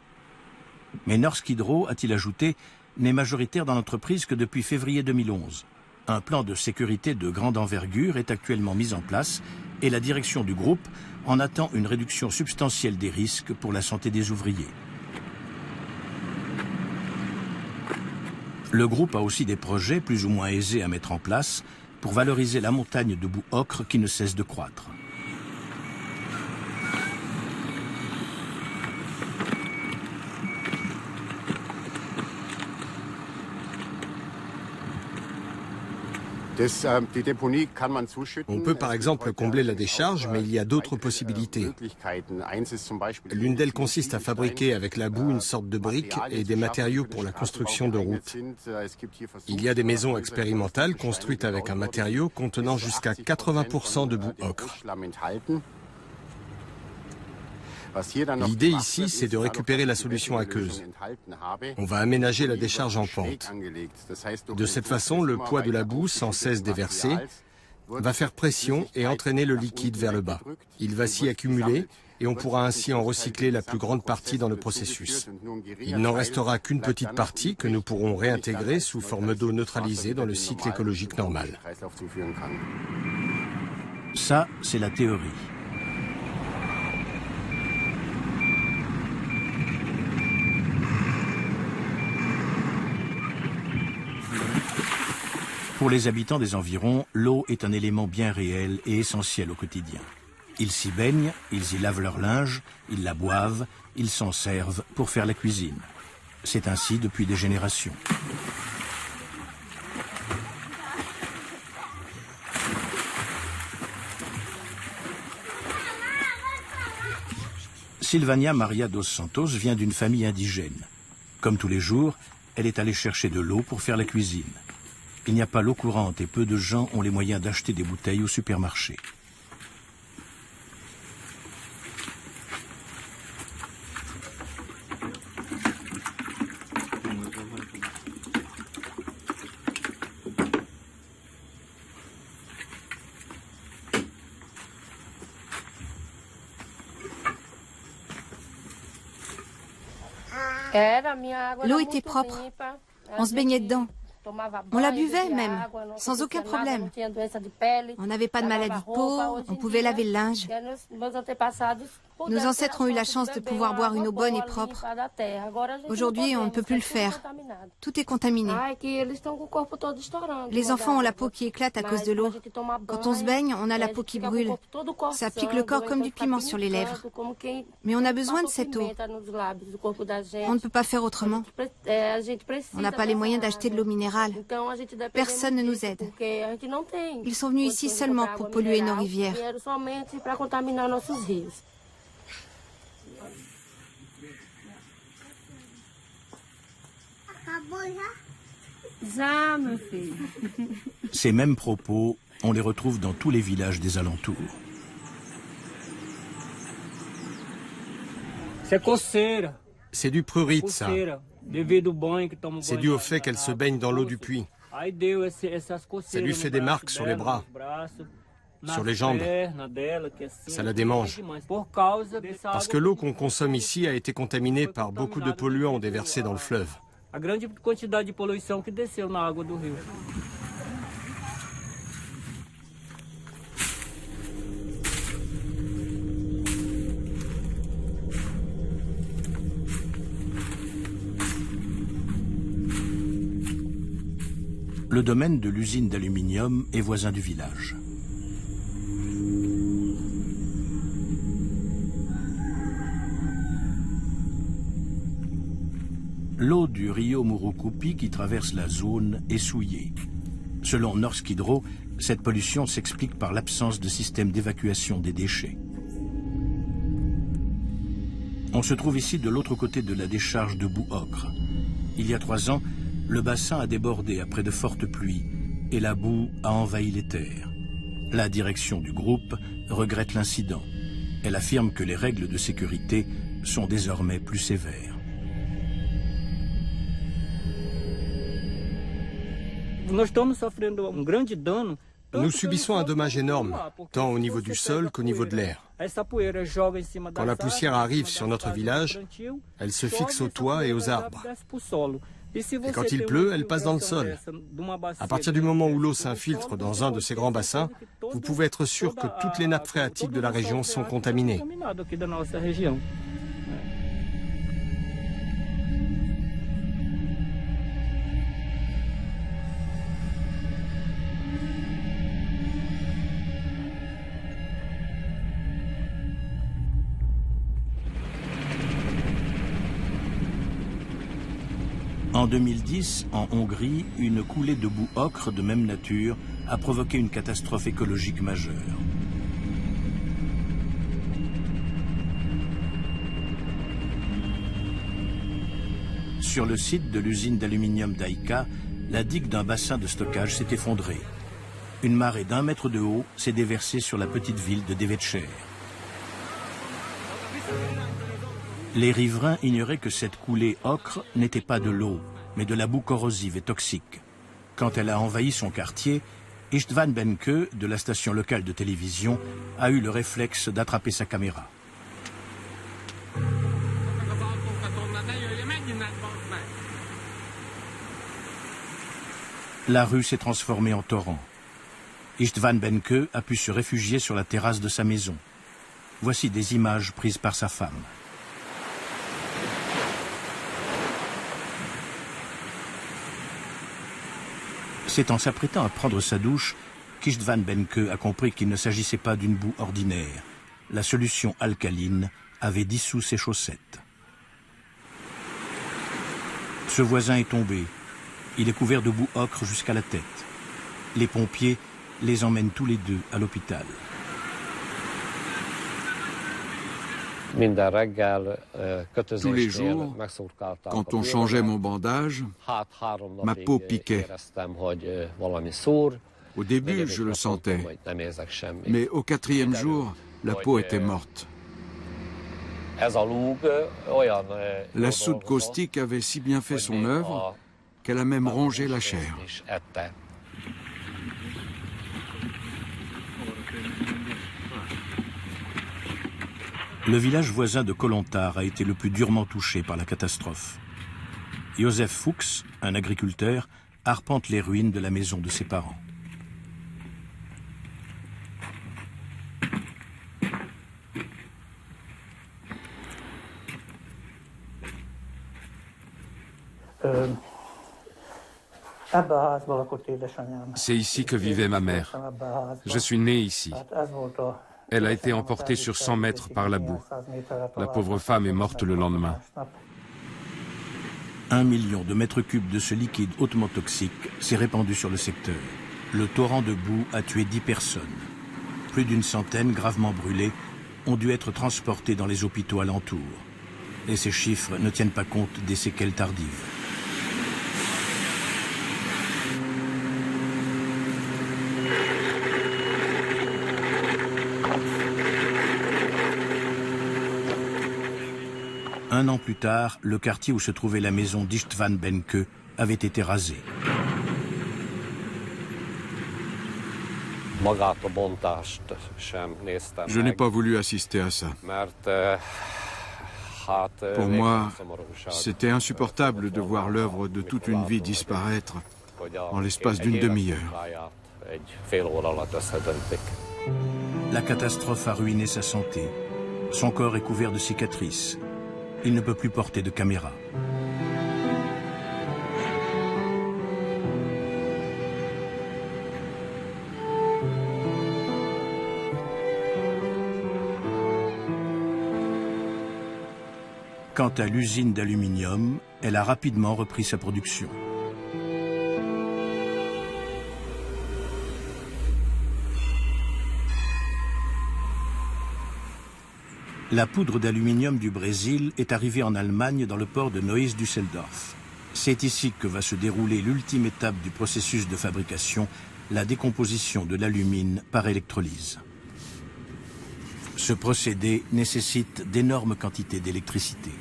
Mais Norsk Hydro, a-t-il ajouté, n'est majoritaire dans l'entreprise que depuis février 2011. Un plan de sécurité de grande envergure est actuellement mis en place et la direction du groupe en attend une réduction substantielle des risques pour la santé des ouvriers. Le groupe a aussi des projets plus ou moins aisés à mettre en place pour valoriser la montagne de boue ocre qui ne cesse de croître. On peut par exemple combler la décharge, mais il y a d'autres possibilités. L'une d'elles consiste à fabriquer avec la boue une sorte de brique et des matériaux pour la construction de routes. Il y a des maisons expérimentales construites avec un matériau contenant jusqu'à 80% de boue ocre. L'idée ici, c'est de récupérer la solution aqueuse. On va aménager la décharge en pente. De cette façon, le poids de la boue, sans cesse déversé, va faire pression et entraîner le liquide vers le bas. Il va s'y accumuler et on pourra ainsi en recycler la plus grande partie dans le processus. Il n'en restera qu'une petite partie que nous pourrons réintégrer sous forme d'eau neutralisée dans le cycle écologique normal. Ça, c'est la théorie. Pour les habitants des environs, l'eau est un élément bien réel et essentiel au quotidien. Ils s'y baignent, ils y lavent leur linge, ils la boivent, ils s'en servent pour faire la cuisine. C'est ainsi depuis des générations. Silvania Maria dos Santos vient d'une famille indigène. Comme tous les jours, elle est allée chercher de l'eau pour faire la cuisine. Il n'y a pas l'eau courante et peu de gens ont les moyens d'acheter des bouteilles au supermarché. L'eau était propre. On se baignait dedans. On la buvait même, sans aucun problème. On n'avait pas de maladie de peau, on pouvait laver le linge. Nos ancêtres ont eu la chance de pouvoir boire une eau bonne et propre. Aujourd'hui, on ne peut plus le faire. Tout est contaminé. Les enfants ont la peau qui éclate à cause de l'eau. Quand on se baigne, on a la peau qui brûle. Ça pique le corps comme du piment sur les lèvres. Mais on a besoin de cette eau. On ne peut pas faire autrement. On n'a pas les moyens d'acheter de l'eau minérale. Personne ne nous aide. Ils sont venus ici seulement pour polluer nos rivières. Ces mêmes propos, on les retrouve dans tous les villages des alentours. C'est du prurite, ça. C'est dû au fait qu'elle se baigne dans l'eau du puits. Ça lui fait des marques sur les bras, sur les jambes. Ça la démange. Parce que l'eau qu'on consomme ici a été contaminée par beaucoup de polluants déversés dans le fleuve. Le domaine de l'usine d'aluminium est voisin du village. L'eau du Rio Murucupi qui traverse la zone est souillée. Selon Norsk Hydro, cette pollution s'explique par l'absence de système d'évacuation des déchets. On se trouve ici de l'autre côté de la décharge de boue ocre. Il y a 3 ans, le bassin a débordé après de fortes pluies et la boue a envahi les terres. La direction du groupe regrette l'incident. Elle affirme que les règles de sécurité sont désormais plus sévères. Nous subissons un dommage énorme, tant au niveau du sol qu'au niveau de l'air. Quand la poussière arrive sur notre village, elle se fixe aux toits et aux arbres. Et quand il pleut, elle passe dans le sol. À partir du moment où l'eau s'infiltre dans un de ces grands bassins, vous pouvez être sûr que toutes les nappes phréatiques de la région sont contaminées. En 2010, en Hongrie, une coulée de boue ocre de même nature a provoqué une catastrophe écologique majeure. Sur le site de l'usine d'aluminium d'Aïka, la digue d'un bassin de stockage s'est effondrée. Une marée d'1 mètre de haut s'est déversée sur la petite ville de Devecser. Les riverains ignoraient que cette coulée ocre n'était pas de l'eau, mais de la boue corrosive et toxique. Quand elle a envahi son quartier, Istvan Benke, de la station locale de télévision, a eu le réflexe d'attraper sa caméra. La rue s'est transformée en torrent. Istvan Benke a pu se réfugier sur la terrasse de sa maison. Voici des images prises par sa femme. C'est en s'apprêtant à prendre sa douche qu'Istvan Benke a compris qu'il ne s'agissait pas d'une boue ordinaire. La solution alcaline avait dissous ses chaussettes. Ce voisin est tombé. Il est couvert de boue ocre jusqu'à la tête. Les pompiers les emmènent tous les deux à l'hôpital. Tous les jours, quand on changeait mon bandage, ma peau piquait. Au début, je le sentais, mais au 4e jour, la peau était morte. La soude caustique avait si bien fait son œuvre qu'elle a même rongé la chair. Le village voisin de Kolontar a été le plus durement touché par la catastrophe. Josef Fuchs, un agriculteur, arpente les ruines de la maison de ses parents. C'est ici que vivait ma mère. Je suis né ici. Elle a été emportée sur 100 mètres par la boue. La pauvre femme est morte le lendemain. 1 million de mètres cubes de ce liquide hautement toxique s'est répandu sur le secteur. Le torrent de boue a tué 10 personnes. Plus d'une centaine, gravement brûlées, ont dû être transportées dans les hôpitaux alentours. Et ces chiffres ne tiennent pas compte des séquelles tardives. Un an plus tard, le quartier où se trouvait la maison d'Istvan Benke avait été rasé. Je n'ai pas voulu assister à ça. Pour moi, c'était insupportable de voir l'œuvre de toute une vie disparaître en l'espace d'une demi-heure. La catastrophe a ruiné sa santé. Son corps est couvert de cicatrices. Il ne peut plus porter de caméra. Quant à l'usine d'aluminium, elle a rapidement repris sa production. La poudre d'aluminium du Brésil est arrivée en Allemagne dans le port de Neuss-Düsseldorf. C'est ici que va se dérouler l'ultime étape du processus de fabrication, la décomposition de l'alumine par électrolyse. Ce procédé nécessite d'énormes quantités d'électricité.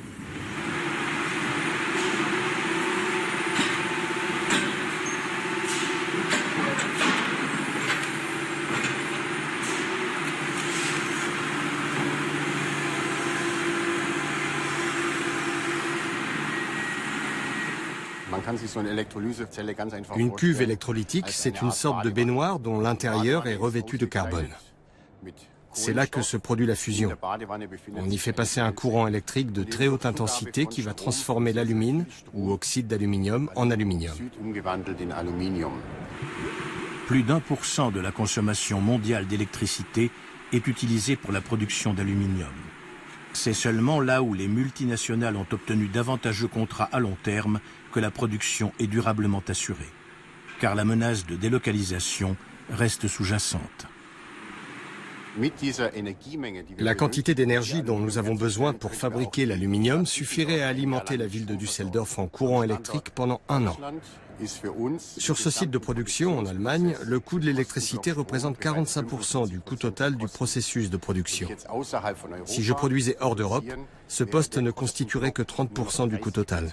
Une cuve électrolytique, c'est une sorte de baignoire dont l'intérieur est revêtu de carbone. C'est là que se produit la fusion. On y fait passer un courant électrique de très haute intensité qui va transformer l'alumine ou oxyde d'aluminium en aluminium. Plus d'1% de la consommation mondiale d'électricité est utilisée pour la production d'aluminium. C'est seulement là où les multinationales ont obtenu d'avantageux contrats à long terme que la production est durablement assurée. Car la menace de délocalisation reste sous-jacente. La quantité d'énergie dont nous avons besoin pour fabriquer l'aluminium suffirait à alimenter la ville de Düsseldorf en courant électrique pendant 1 an. Sur ce site de production en Allemagne, le coût de l'électricité représente 45% du coût total du processus de production. Si je produisais hors d'Europe, ce poste ne constituerait que 30% du coût total.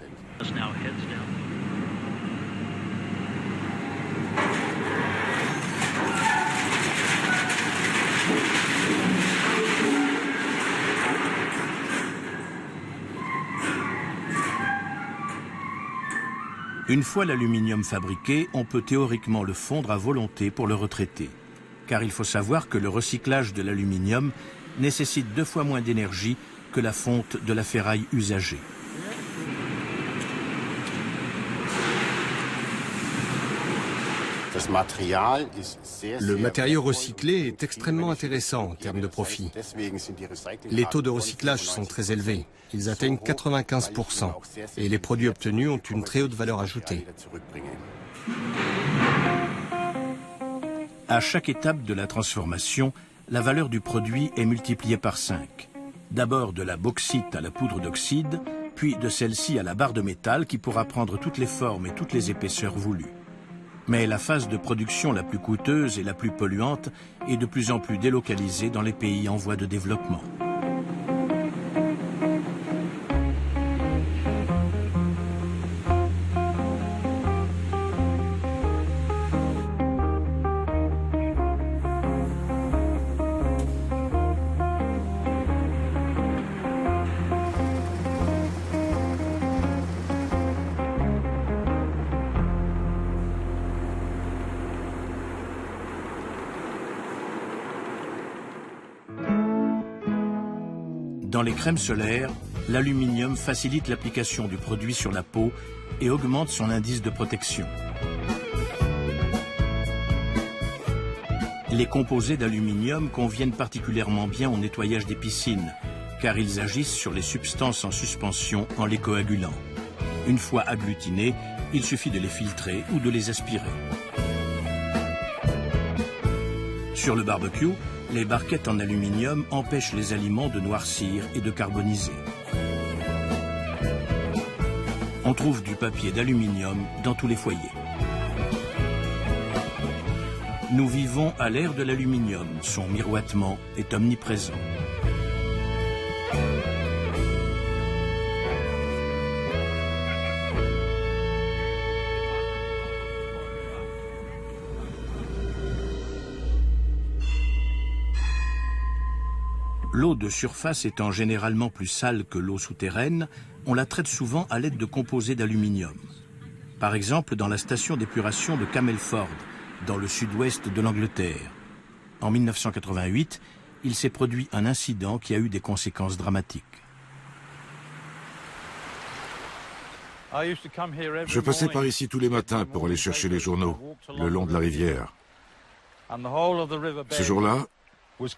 Une fois l'aluminium fabriqué, on peut théoriquement le fondre à volonté pour le retraiter. Car il faut savoir que le recyclage de l'aluminium nécessite 2 fois moins d'énergie que la fonte de la ferraille usagée. Le matériau recyclé est extrêmement intéressant en termes de profit. Les taux de recyclage sont très élevés. Ils atteignent 95% et les produits obtenus ont une très haute valeur ajoutée. À chaque étape de la transformation, la valeur du produit est multipliée par 5. D'abord de la bauxite à la poudre d'oxyde, puis de celle-ci à la barre de métal qui pourra prendre toutes les formes et toutes les épaisseurs voulues. Mais la phase de production la plus coûteuse et la plus polluante est de plus en plus délocalisée dans les pays en voie de développement. Dans les crèmes solaires, l'aluminium facilite l'application du produit sur la peau et augmente son indice de protection. Les composés d'aluminium conviennent particulièrement bien au nettoyage des piscines, car ils agissent sur les substances en suspension en les coagulant. Une fois agglutinés, il suffit de les filtrer ou de les aspirer. Sur le barbecue, les barquettes en aluminium empêchent les aliments de noircir et de carboniser. On trouve du papier d'aluminium dans tous les foyers. Nous vivons à l'ère de l'aluminium. Son miroitement est omniprésent. L'eau de surface étant généralement plus sale que l'eau souterraine, on la traite souvent à l'aide de composés d'aluminium. Par exemple, dans la station d'épuration de Camelford, dans le sud-ouest de l'Angleterre. En 1988, il s'est produit un incident qui a eu des conséquences dramatiques. Je passais par ici tous les matins pour aller chercher les journaux, le long de la rivière. Ce jour-là,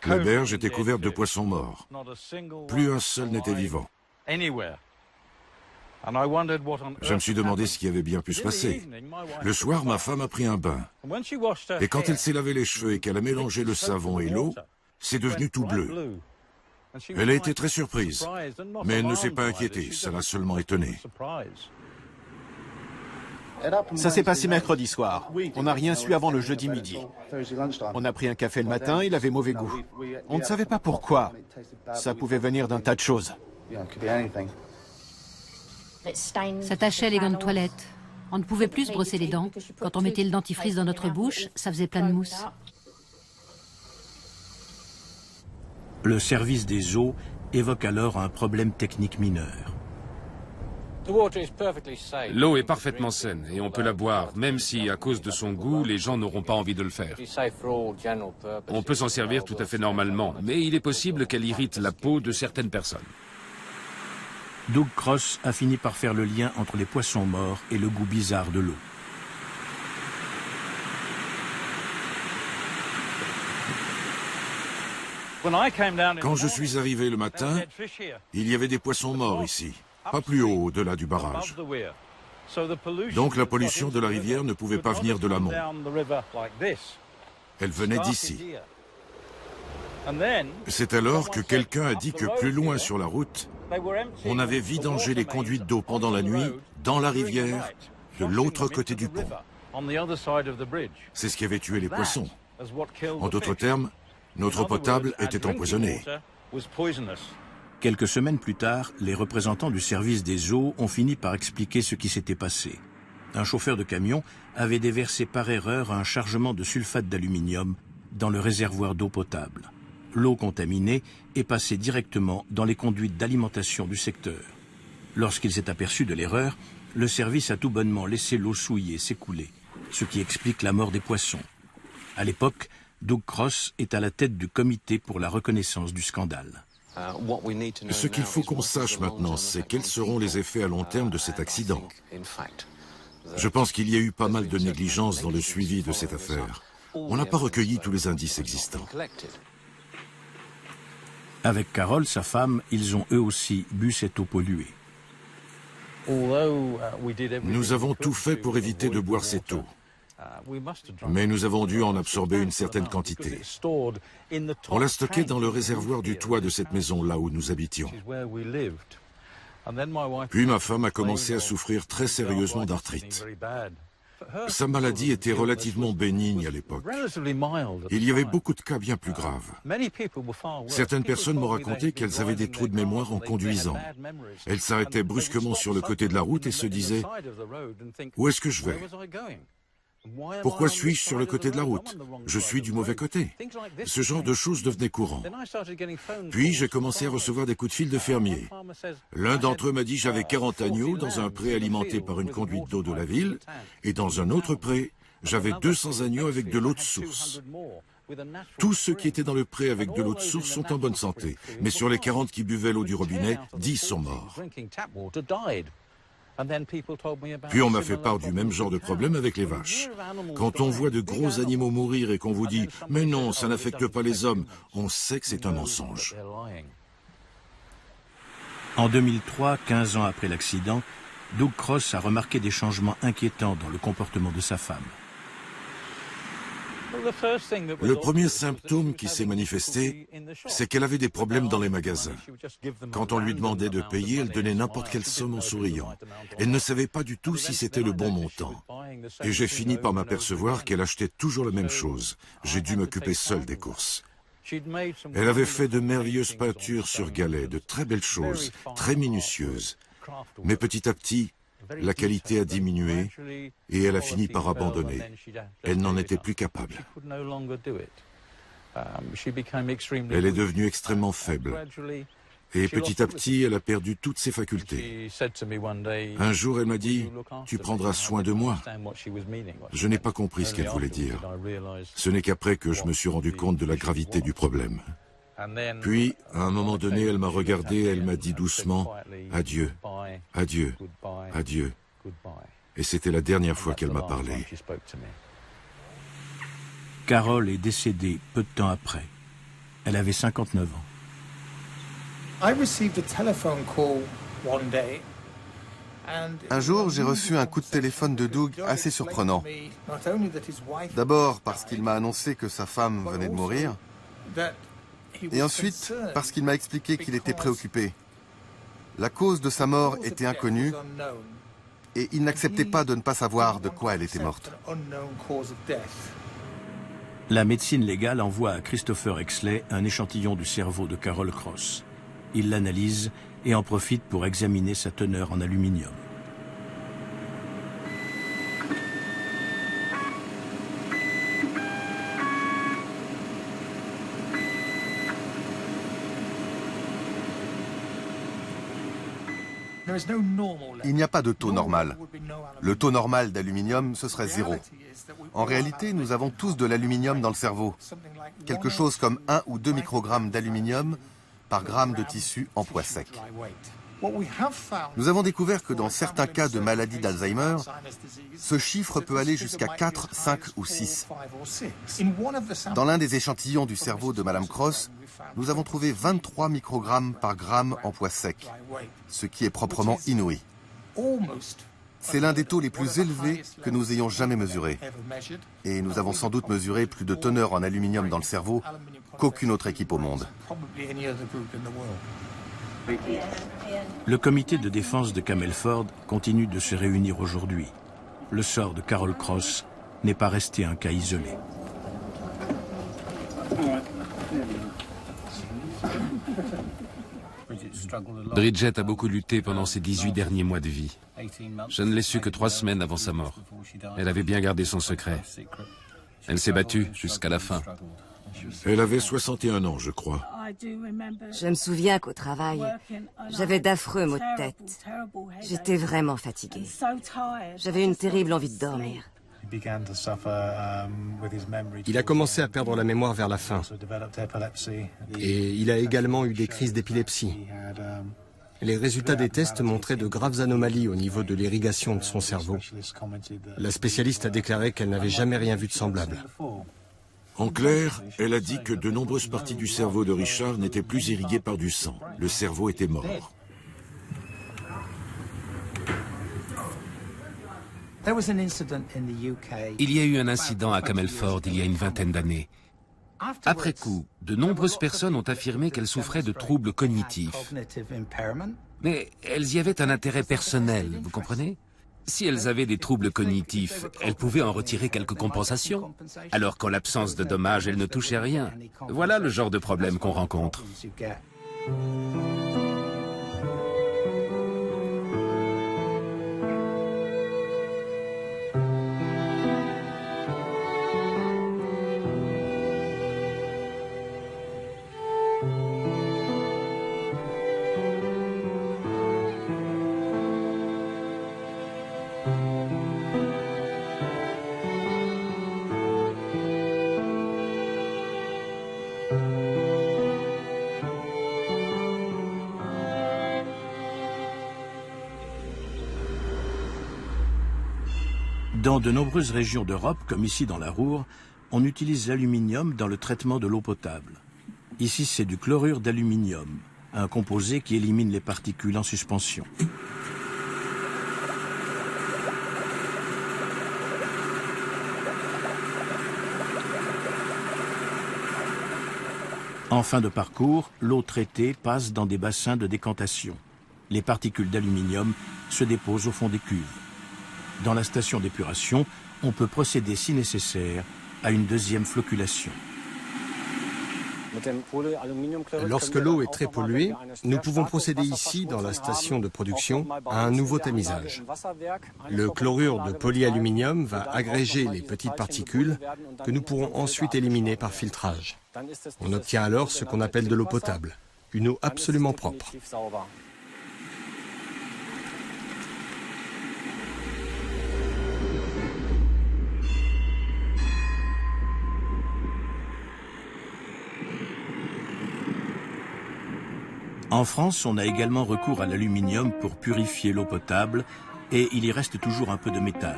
la berge était couverte de poissons morts. Plus un seul n'était vivant. Je me suis demandé ce qui avait bien pu se passer. Le soir, ma femme a pris un bain. Et quand elle s'est lavé les cheveux et qu'elle a mélangé le savon et l'eau, c'est devenu tout bleu. Elle a été très surprise, mais elle ne s'est pas inquiétée, ça l'a seulement étonnée. Ça s'est passé mercredi soir. On n'a rien su avant le jeudi midi. On a pris un café le matin, il avait mauvais goût. On ne savait pas pourquoi. Ça pouvait venir d'un tas de choses. Ça tachait les gants de toilette. On ne pouvait plus se brosser les dents. Quand on mettait le dentifrice dans notre bouche, ça faisait plein de mousse. Le service des eaux évoque alors un problème technique mineur. L'eau est parfaitement saine et on peut la boire, même si, à cause de son goût, les gens n'auront pas envie de le faire. On peut s'en servir tout à fait normalement, mais il est possible qu'elle irrite la peau de certaines personnes. Doug Cross a fini par faire le lien entre les poissons morts et le goût bizarre de l'eau. Quand je suis arrivé le matin, il y avait des poissons morts ici, pas plus haut, au-delà du barrage. Donc la pollution de la rivière ne pouvait pas venir de l'amont. Elle venait d'ici. C'est alors que quelqu'un a dit que plus loin sur la route, on avait vidangé les conduites d'eau pendant la nuit dans la rivière de l'autre côté du pont. C'est ce qui avait tué les poissons. En d'autres termes, notre eau potable était empoisonnée. Quelques semaines plus tard, les représentants du service des eaux ont fini par expliquer ce qui s'était passé. Un chauffeur de camion avait déversé par erreur un chargement de sulfate d'aluminium dans le réservoir d'eau potable. L'eau contaminée est passée directement dans les conduites d'alimentation du secteur. Lorsqu'il s'est aperçu de l'erreur, le service a tout bonnement laissé l'eau souillée s'écouler, ce qui explique la mort des poissons. À l'époque, Doug Cross est à la tête du comité pour la reconnaissance du scandale. Ce qu'il faut qu'on sache maintenant, c'est quels seront les effets à long terme de cet accident. Je pense qu'il y a eu pas mal de négligence dans le suivi de cette affaire. On n'a pas recueilli tous les indices existants. Avec Carol, sa femme, ils ont eux aussi bu cette eau polluée. Nous avons tout fait pour éviter de boire cette eau. Mais nous avons dû en absorber une certaine quantité. On l'a stockée dans le réservoir du toit de cette maison, là où nous habitions. Puis ma femme a commencé à souffrir très sérieusement d'arthrite. Sa maladie était relativement bénigne à l'époque. Il y avait beaucoup de cas bien plus graves. Certaines personnes m'ont raconté qu'elles avaient des trous de mémoire en conduisant. Elles s'arrêtaient brusquement sur le côté de la route et se disaient « Où est-ce que je vais ? Pourquoi suis-je sur le côté de la route? Je suis du mauvais côté. » Ce genre de choses devenait courant. Puis j'ai commencé à recevoir des coups de fil de fermiers. L'un d'entre eux m'a dit j'avais 40 agneaux dans un pré alimenté par une conduite d'eau de la ville, et dans un autre pré, j'avais 200 agneaux avec de l'eau de source. Tous ceux qui étaient dans le pré avec de l'eau de source sont en bonne santé, mais sur les 40 qui buvaient l'eau du robinet, 10 sont morts. Puis on m'a fait part du même genre de problème avec les vaches. Quand on voit de gros animaux mourir et qu'on vous dit « Mais non, ça n'affecte pas les hommes », on sait que c'est un mensonge. En 2003, 15 ans après l'accident, Doug Cross a remarqué des changements inquiétants dans le comportement de sa femme. Le premier symptôme qui s'est manifesté, c'est qu'elle avait des problèmes dans les magasins. Quand on lui demandait de payer, elle donnait n'importe quelle somme en souriant. Elle ne savait pas du tout si c'était le bon montant. Et j'ai fini par m'apercevoir qu'elle achetait toujours la même chose. J'ai dû m'occuper seul des courses. Elle avait fait de merveilleuses peintures sur galets, de très belles choses, très minutieuses. Mais petit à petit, la qualité a diminué et elle a fini par abandonner. Elle n'en était plus capable. Elle est devenue extrêmement faible. Et petit à petit, elle a perdu toutes ses facultés. Un jour, elle m'a dit « Tu prendras soin de moi ». Je n'ai pas compris ce qu'elle voulait dire. Ce n'est qu'après que je me suis rendu compte de la gravité du problème. Puis, à un moment donné, elle m'a regardé et elle m'a dit doucement « Adieu, adieu, adieu ». Et c'était la dernière fois qu'elle m'a parlé. Carol est décédée peu de temps après. Elle avait 59 ans. Un jour, j'ai reçu un coup de téléphone de Doug assez surprenant. D'abord parce qu'il m'a annoncé que sa femme venait de mourir, et ensuite parce qu'il m'a expliqué qu'il était préoccupé. La cause de sa mort était inconnue, et il n'acceptait pas de ne pas savoir de quoi elle était morte. La médecine légale envoie à Christopher Exley un échantillon du cerveau de Carol Cross. Il l'analyse et en profite pour examiner sa teneur en aluminium. Il n'y a pas de taux normal. Le taux normal d'aluminium, ce serait 0. En réalité, nous avons tous de l'aluminium dans le cerveau. Quelque chose comme 1 ou 2 microgrammes d'aluminium par gramme de tissu en poids sec. Nous avons découvert que dans certains cas de maladie d'Alzheimer, ce chiffre peut aller jusqu'à 4, 5 ou 6. Dans l'un des échantillons du cerveau de Madame Cross, nous avons trouvé 23 microgrammes par gramme en poids sec, ce qui est proprement inouï. C'est l'un des taux les plus élevés que nous ayons jamais mesurés. Et nous avons sans doute mesuré plus de teneur en aluminium dans le cerveau qu'aucune autre équipe au monde. Le comité de défense de Camelford continue de se réunir aujourd'hui. Le sort de Carol Cross n'est pas resté un cas isolé. Bridget a beaucoup lutté pendant ses 18 derniers mois de vie. Je ne l'ai su que 3 semaines avant sa mort. Elle avait bien gardé son secret. Elle s'est battue jusqu'à la fin. Elle avait 61 ans, je crois. Je me souviens qu'au travail, j'avais d'affreux maux de tête. J'étais vraiment fatiguée. J'avais une terrible envie de dormir. Il a commencé à perdre la mémoire vers la fin. Et il a également eu des crises d'épilepsie. Les résultats des tests montraient de graves anomalies au niveau de l'irrigation de son cerveau. La spécialiste a déclaré qu'elle n'avait jamais rien vu de semblable. En clair, elle a dit que de nombreuses parties du cerveau de Richard n'étaient plus irriguées par du sang. Le cerveau était mort. Il y a eu un incident à Camelford il y a une vingtaine d'années. Après coup, de nombreuses personnes ont affirmé qu'elles souffraient de troubles cognitifs. Mais elles y avaient un intérêt personnel, vous comprenez? Si elles avaient des troubles cognitifs, elles pouvaient en retirer quelques compensations. Alors qu'en l'absence de dommages, elles ne touchaient rien. Voilà le genre de problème qu'on rencontre. Dans de nombreuses régions d'Europe, comme ici dans la Ruhr, on utilise l'aluminium dans le traitement de l'eau potable. Ici, c'est du chlorure d'aluminium, un composé qui élimine les particules en suspension. En fin de parcours, l'eau traitée passe dans des bassins de décantation. Les particules d'aluminium se déposent au fond des cuves. Dans la station d'épuration, on peut procéder si nécessaire à une deuxième flocculation. Lorsque l'eau est très polluée, nous pouvons procéder ici, dans la station de production, à un nouveau tamisage. Le chlorure de polyaluminium va agréger les petites particules que nous pourrons ensuite éliminer par filtrage. On obtient alors ce qu'on appelle de l'eau potable, une eau absolument propre. En France, on a également recours à l'aluminium pour purifier l'eau potable et il y reste toujours un peu de métal.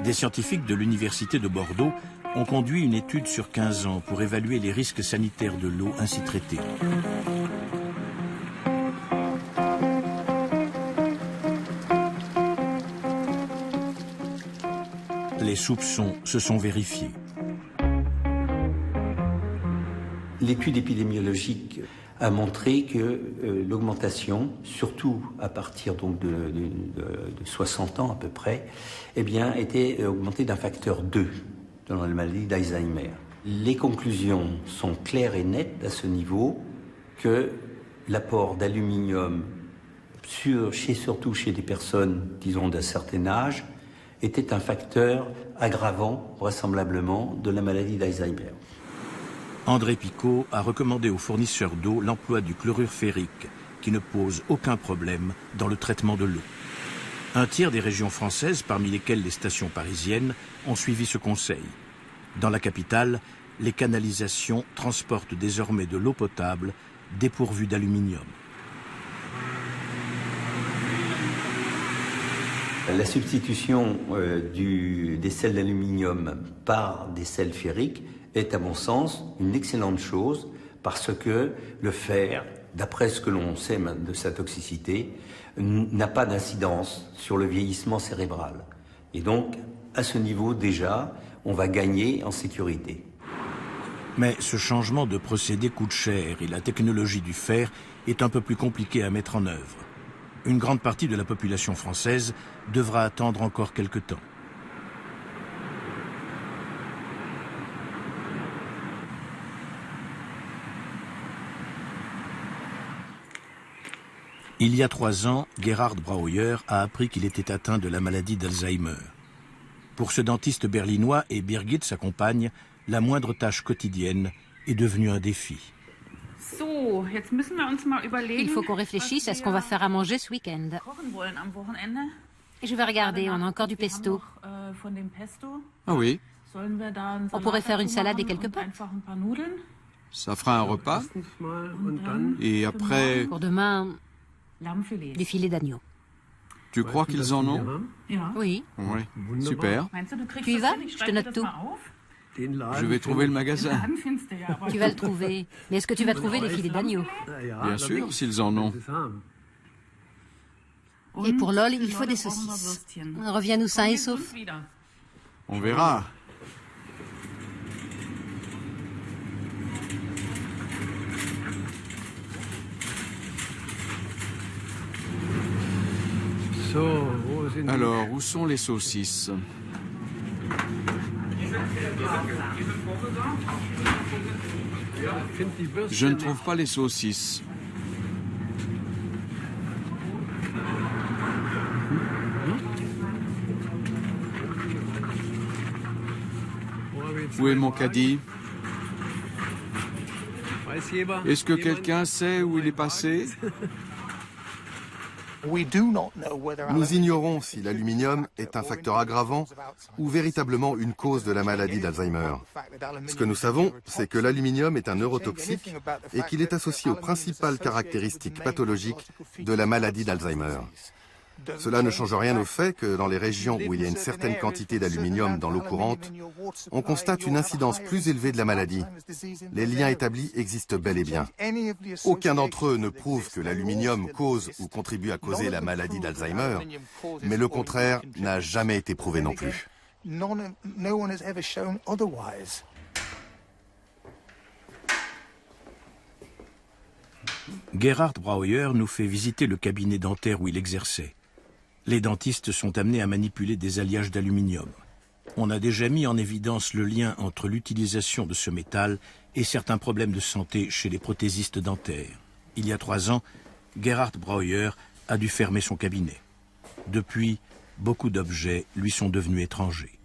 Des scientifiques de l'Université de Bordeaux ont conduit une étude sur 15 ans pour évaluer les risques sanitaires de l'eau ainsi traitée. Les soupçons se sont vérifiés. L'étude épidémiologique a montré que l'augmentation, surtout à partir donc de 60 ans à peu près, eh bien, était augmentée d'un facteur 2 dans la maladie d'Alzheimer. Les conclusions sont claires et nettes à ce niveau que l'apport d'aluminium, surtout chez des personnes, disons, d'un certain âge, était un facteur aggravant, vraisemblablement, de la maladie d'Alzheimer. André Picot a recommandé aux fournisseurs d'eau l'emploi du chlorure ferrique, qui ne pose aucun problème dans le traitement de l'eau. Un tiers des régions françaises, parmi lesquelles les stations parisiennes, ont suivi ce conseil. Dans la capitale, les canalisations transportent désormais de l'eau potable dépourvue d'aluminium. La substitution des sels d'aluminium par des sels ferriques est, à mon sens, une excellente chose parce que le fer, d'après ce que l'on sait de sa toxicité, n'a pas d'incidence sur le vieillissement cérébral. Et donc, à ce niveau, déjà, on va gagner en sécurité. Mais ce changement de procédé coûte cher et la technologie du fer est un peu plus compliquée à mettre en œuvre. Une grande partie de la population française devra attendre encore quelque temps. Il y a 3 ans, Gerhard Brauer a appris qu'il était atteint de la maladie d'Alzheimer. Pour ce dentiste berlinois et Birgit, sa compagne, la moindre tâche quotidienne est devenue un défi. Il faut qu'on réfléchisse à ce qu'on va faire à manger ce week-end. Je vais regarder, on a encore du pesto. Ah oui, On pourrait faire une salade et quelques pâtes. ça fera un repas. Et après, Pour demain, du filet d'agneau. tu crois qu'ils en ont? Oui. Oui, super. Tu y vas? Je te note tout. Je vais trouver le magasin. Tu vas le trouver. Mais est-ce que tu vas trouver les filets d'agneau? Bien sûr, s'ils en ont. Et pour LOL, il faut des saucisses. Reviens-nous sains et saufs. On verra. Alors, où sont les saucisses? Je ne trouve pas les saucisses. Où est mon caddie? Est-ce que quelqu'un sait où il est passé? Nous ignorons si l'aluminium est un facteur aggravant ou véritablement une cause de la maladie d'Alzheimer. Ce que nous savons, c'est que l'aluminium est un neurotoxique et qu'il est associé aux principales caractéristiques pathologiques de la maladie d'Alzheimer. Cela ne change rien au fait que dans les régions où il y a une certaine quantité d'aluminium dans l'eau courante, on constate une incidence plus élevée de la maladie. Les liens établis existent bel et bien. Aucun d'entre eux ne prouve que l'aluminium cause ou contribue à causer la maladie d'Alzheimer, mais le contraire n'a jamais été prouvé non plus. Gerhard Brauer nous fait visiter le cabinet dentaire où il exerçait. Les dentistes sont amenés à manipuler des alliages d'aluminium. On a déjà mis en évidence le lien entre l'utilisation de ce métal et certains problèmes de santé chez les prothésistes dentaires. Il y a 3 ans, Gerhard Brauer a dû fermer son cabinet. Depuis, beaucoup d'objets lui sont devenus étrangers.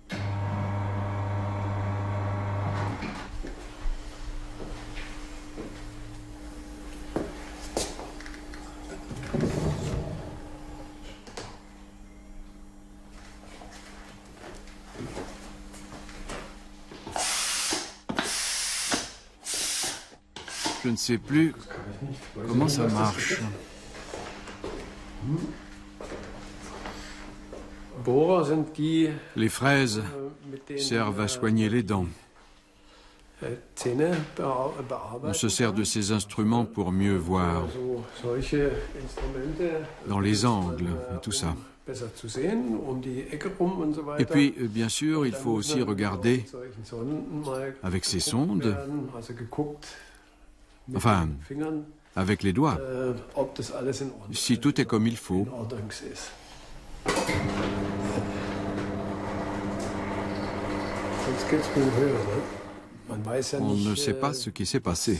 Je ne sais plus comment ça marche. Les fraises servent à soigner les dents. On se sert de ces instruments pour mieux voir dans les angles et tout ça. Et puis, bien sûr, il faut aussi regarder avec ces sondes, enfin, avec les doigts, si tout est comme il faut. On ne sait pas ce qui s'est passé.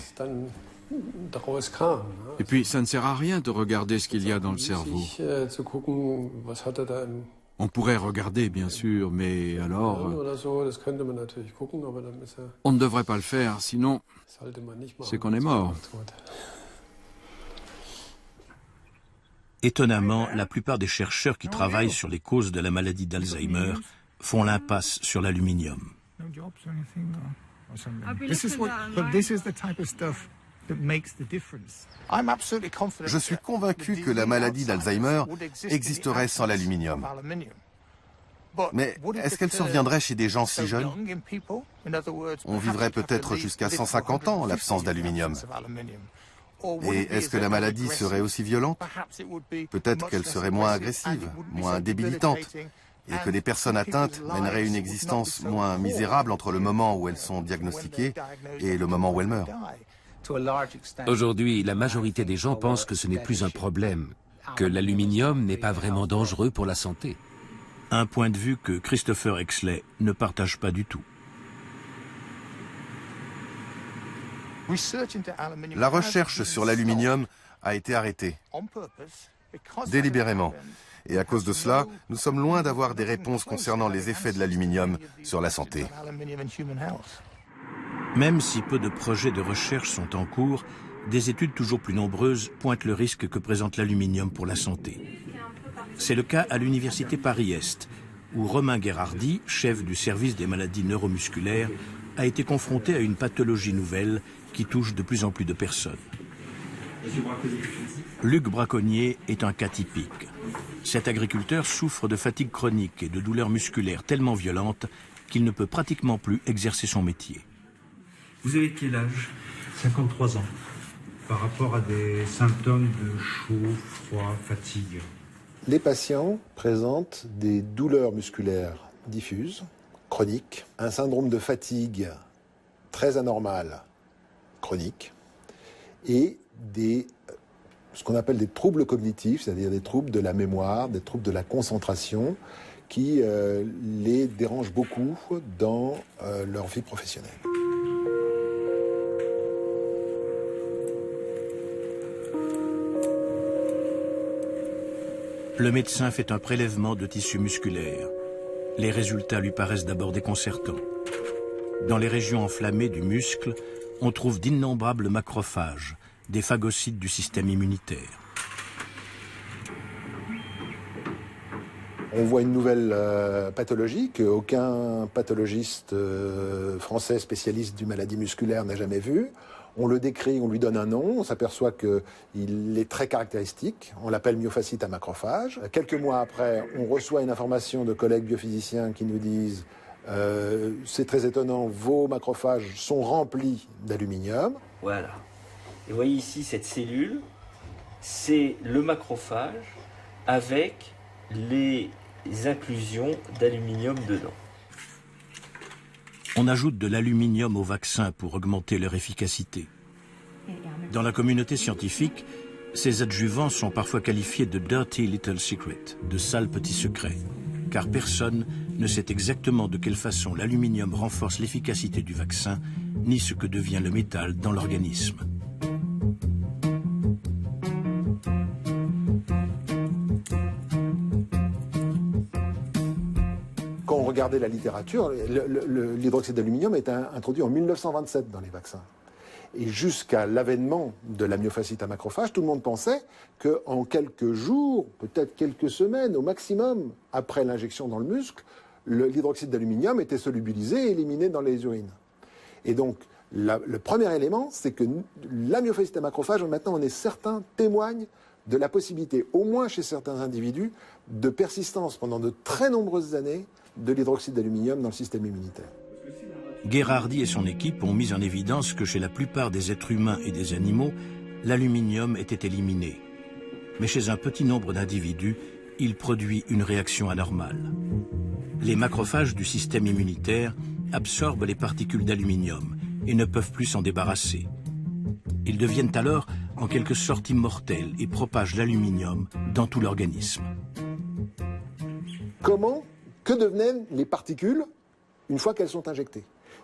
Et puis, ça ne sert à rien de regarder ce qu'il y a dans le cerveau. On pourrait regarder, bien sûr, mais alors... On ne devrait pas le faire, sinon c'est qu'on est mort. Étonnamment, la plupart des chercheurs qui travaillent sur les causes de la maladie d'Alzheimer font l'impasse sur l'aluminium. Je suis convaincu que la maladie d'Alzheimer existerait sans l'aluminium. Mais est-ce qu'elle surviendrait chez des gens si jeunes? On vivrait peut-être jusqu'à 150 ans en l'absence d'aluminium. Et est-ce que la maladie serait aussi violente? Peut-être qu'elle serait moins agressive, moins débilitante, et que les personnes atteintes mèneraient une existence moins misérable entre le moment où elles sont diagnostiquées et le moment où elles meurent. Aujourd'hui, la majorité des gens pensent que ce n'est plus un problème, que l'aluminium n'est pas vraiment dangereux pour la santé. Un point de vue que Christopher Exley ne partage pas du tout. La recherche sur l'aluminium a été arrêtée, délibérément. Et à cause de cela, nous sommes loin d'avoir des réponses concernant les effets de l'aluminium sur la santé. Même si peu de projets de recherche sont en cours, des études toujours plus nombreuses pointent le risque que présente l'aluminium pour la santé. C'est le cas à l'université Paris-Est, où Romain Guérardi, chef du service des maladies neuromusculaires, a été confronté à une pathologie nouvelle qui touche de plus en plus de personnes. Luc Braconnier est un cas typique. Cet agriculteur souffre de fatigue chronique et de douleurs musculaires tellement violentes qu'il ne peut pratiquement plus exercer son métier. Vous avez quel âge? 53 ans. Par rapport à des symptômes de chaud, froid, fatigue. Les patients présentent des douleurs musculaires diffuses, chroniques, un syndrome de fatigue très anormal, chronique, et ce qu'on appelle des troubles cognitifs, c'est-à-dire des troubles de la mémoire, des troubles de la concentration, qui les dérangent beaucoup dans leur vie professionnelle. Le médecin fait un prélèvement de tissu musculaire. Les résultats lui paraissent d'abord déconcertants. Dans les régions enflammées du muscle, on trouve d'innombrables macrophages, des phagocytes du système immunitaire. On voit une nouvelle pathologie qu'aucun pathologiste français spécialiste du maladie musculaire n'a jamais vue. On le décrit, on lui donne un nom, on s'aperçoit qu'il est très caractéristique. On l'appelle myofascite à macrophage. Quelques mois après, on reçoit une information de collègues biophysiciens qui nous disent c'est très étonnant, vos macrophages sont remplis d'aluminium. Voilà. Et vous voyez ici cette cellule, c'est le macrophage avec les inclusions d'aluminium dedans. On ajoute de l'aluminium aux vaccins pour augmenter leur efficacité. Dans la communauté scientifique, ces adjuvants sont parfois qualifiés de « dirty little secret », de sales petits secrets, car personne ne sait exactement de quelle façon l'aluminium renforce l'efficacité du vaccin, ni ce que devient le métal dans l'organisme. Quand on regardait la littérature, l'hydroxyde d'aluminium est introduit en 1927 dans les vaccins. Et jusqu'à l'avènement de la myofascite à macrophage, tout le monde pensait qu'en quelques jours, peut-être quelques semaines au maximum, après l'injection dans le muscle, l'hydroxyde d'aluminium était solubilisé et éliminé dans les urines. Et donc, le premier élément, c'est que la myofascite à macrophage, maintenant on est certain, témoigne de la possibilité, au moins chez certains individus, de persistance pendant de très nombreuses années de l'hydroxyde d'aluminium dans le système immunitaire. Guérardi et son équipe ont mis en évidence que chez la plupart des êtres humains et des animaux, l'aluminium était éliminé. Mais chez un petit nombre d'individus, il produit une réaction anormale. Les macrophages du système immunitaire absorbent les particules d'aluminium et ne peuvent plus s'en débarrasser. Ils deviennent alors en quelque sorte immortels et propagent l'aluminium dans tout l'organisme. Que devenaient les particules une fois qu'elles sont injectées?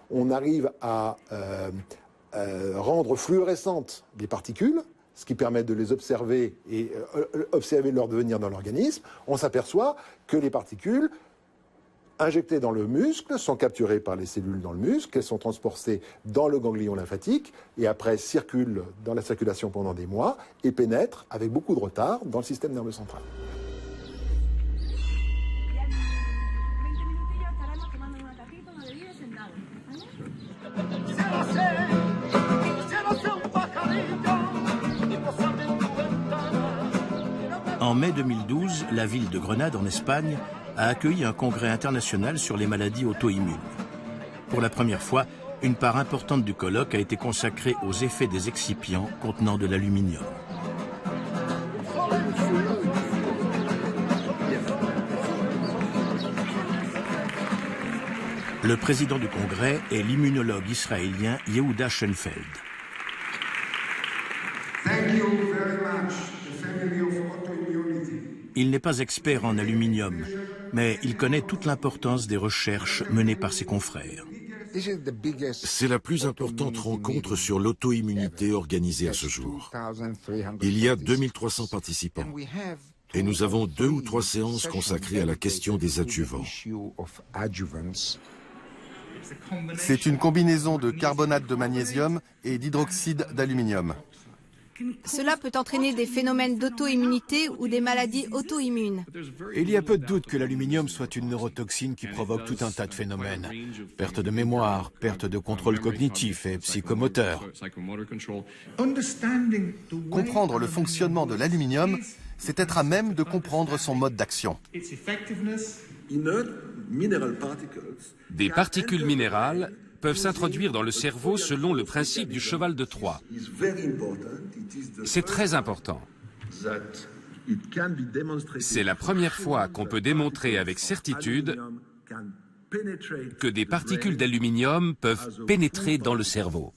On arrive à rendre fluorescentes les particules, ce qui permet de les observer et observer leur devenir dans l'organisme. On s'aperçoit que les particules injectées dans le muscle, sont capturées par les cellules dans le muscle, elles sont transportées dans le ganglion lymphatique et après circulent dans la circulation pendant des mois et pénètrent avec beaucoup de retard dans le système nerveux central. En mai 2012, la ville de Grenade, en Espagne, a accueilli un congrès international sur les maladies auto-immunes. Pour la première fois, une part importante du colloque a été consacrée aux effets des excipients contenant de l'aluminium. Le président du congrès est l'immunologue israélien Yehuda Schoenfeld. Il n'est pas expert en aluminium, mais il connaît toute l'importance des recherches menées par ses confrères. C'est la plus importante rencontre sur l'auto-immunité organisée à ce jour. Il y a 2300 participants et nous avons 2 ou 3 séances consacrées à la question des adjuvants. C'est une combinaison de carbonate de magnésium et d'hydroxyde d'aluminium. Cela peut entraîner des phénomènes d'auto-immunité ou des maladies auto-immunes. Il y a peu de doute que l'aluminium soit une neurotoxine qui provoque tout un tas de phénomènes. Perte de mémoire, perte de contrôle cognitif et psychomoteur. Comprendre le fonctionnement de l'aluminium, c'est être à même de comprendre son mode d'action. Des particules minérales peuvent s'introduire dans le cerveau selon le principe du cheval de Troie. C'est très important. C'est la première fois qu'on peut démontrer avec certitude que des particules d'aluminium peuvent pénétrer dans le cerveau.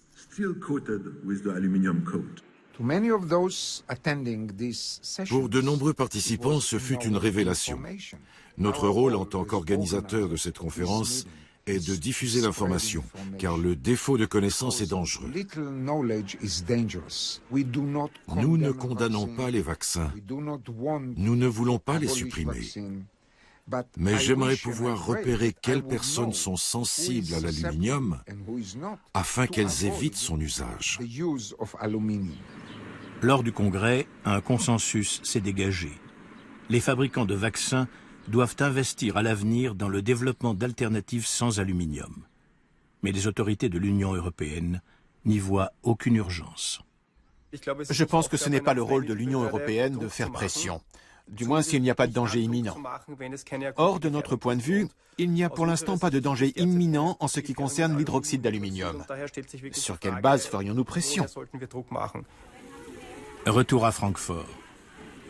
Pour de nombreux participants, ce fut une révélation. Notre rôle en tant qu'organisateur de cette conférence est de diffuser l'information, car le défaut de connaissance est dangereux. Nous ne condamnons pas les vaccins. Nous ne voulons pas les supprimer. Mais j'aimerais pouvoir repérer quelles personnes sont sensibles à l'aluminium afin qu'elles évitent son usage. Lors du congrès, un consensus s'est dégagé. Les fabricants de vaccins doivent investir à l'avenir dans le développement d'alternatives sans aluminium. Mais les autorités de l'Union européenne n'y voient aucune urgence. Je pense que ce n'est pas le rôle de l'Union européenne de faire pression, du moins s'il n'y a pas de danger imminent. Or, de notre point de vue, il n'y a pour l'instant pas de danger imminent en ce qui concerne l'hydroxyde d'aluminium. Sur quelle base ferions-nous pression? Retour à Francfort.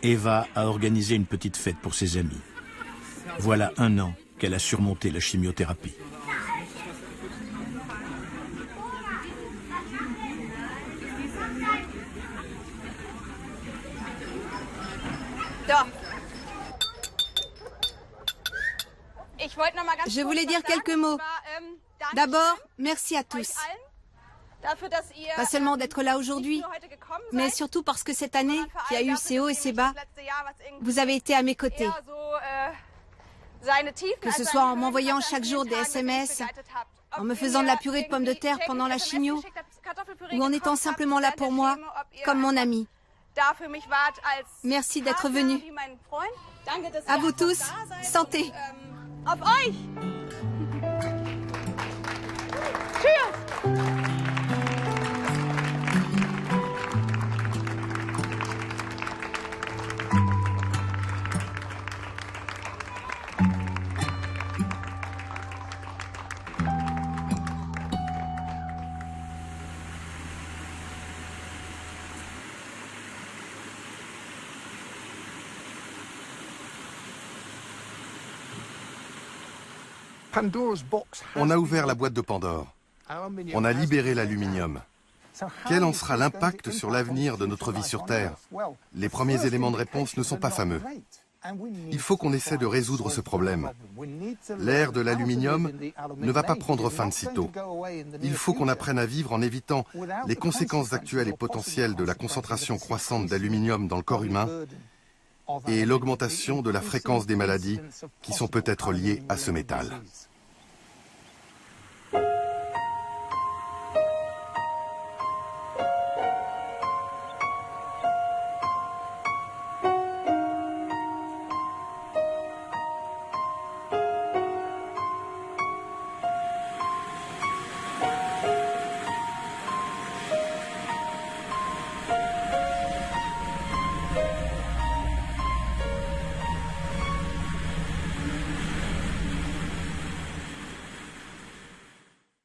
Eva a organisé une petite fête pour ses amis. Voilà 1 an qu'elle a surmonté la chimiothérapie. Je voulais dire quelques mots. D'abord, merci à tous. Pas seulement d'être là aujourd'hui, mais surtout parce que cette année, qui a eu ses hauts et ses bas, vous avez été à mes côtés. Que ce soit en m'envoyant chaque jour des SMS, en me faisant de la purée de pommes de terre pendant la chimio, ou en étant simplement là pour moi, comme mon ami. Merci d'être venu. À vous tous, santé. On a ouvert la boîte de Pandore. On a libéré l'aluminium. Quel en sera l'impact sur l'avenir de notre vie sur Terre? Les premiers éléments de réponse ne sont pas fameux. Il faut qu'on essaie de résoudre ce problème. L'ère de l'aluminium ne va pas prendre fin de sitôt. Il faut qu'on apprenne à vivre en évitant les conséquences actuelles et potentielles de la concentration croissante d'aluminium dans le corps humain et l'augmentation de la fréquence des maladies qui sont peut-être liées à ce métal.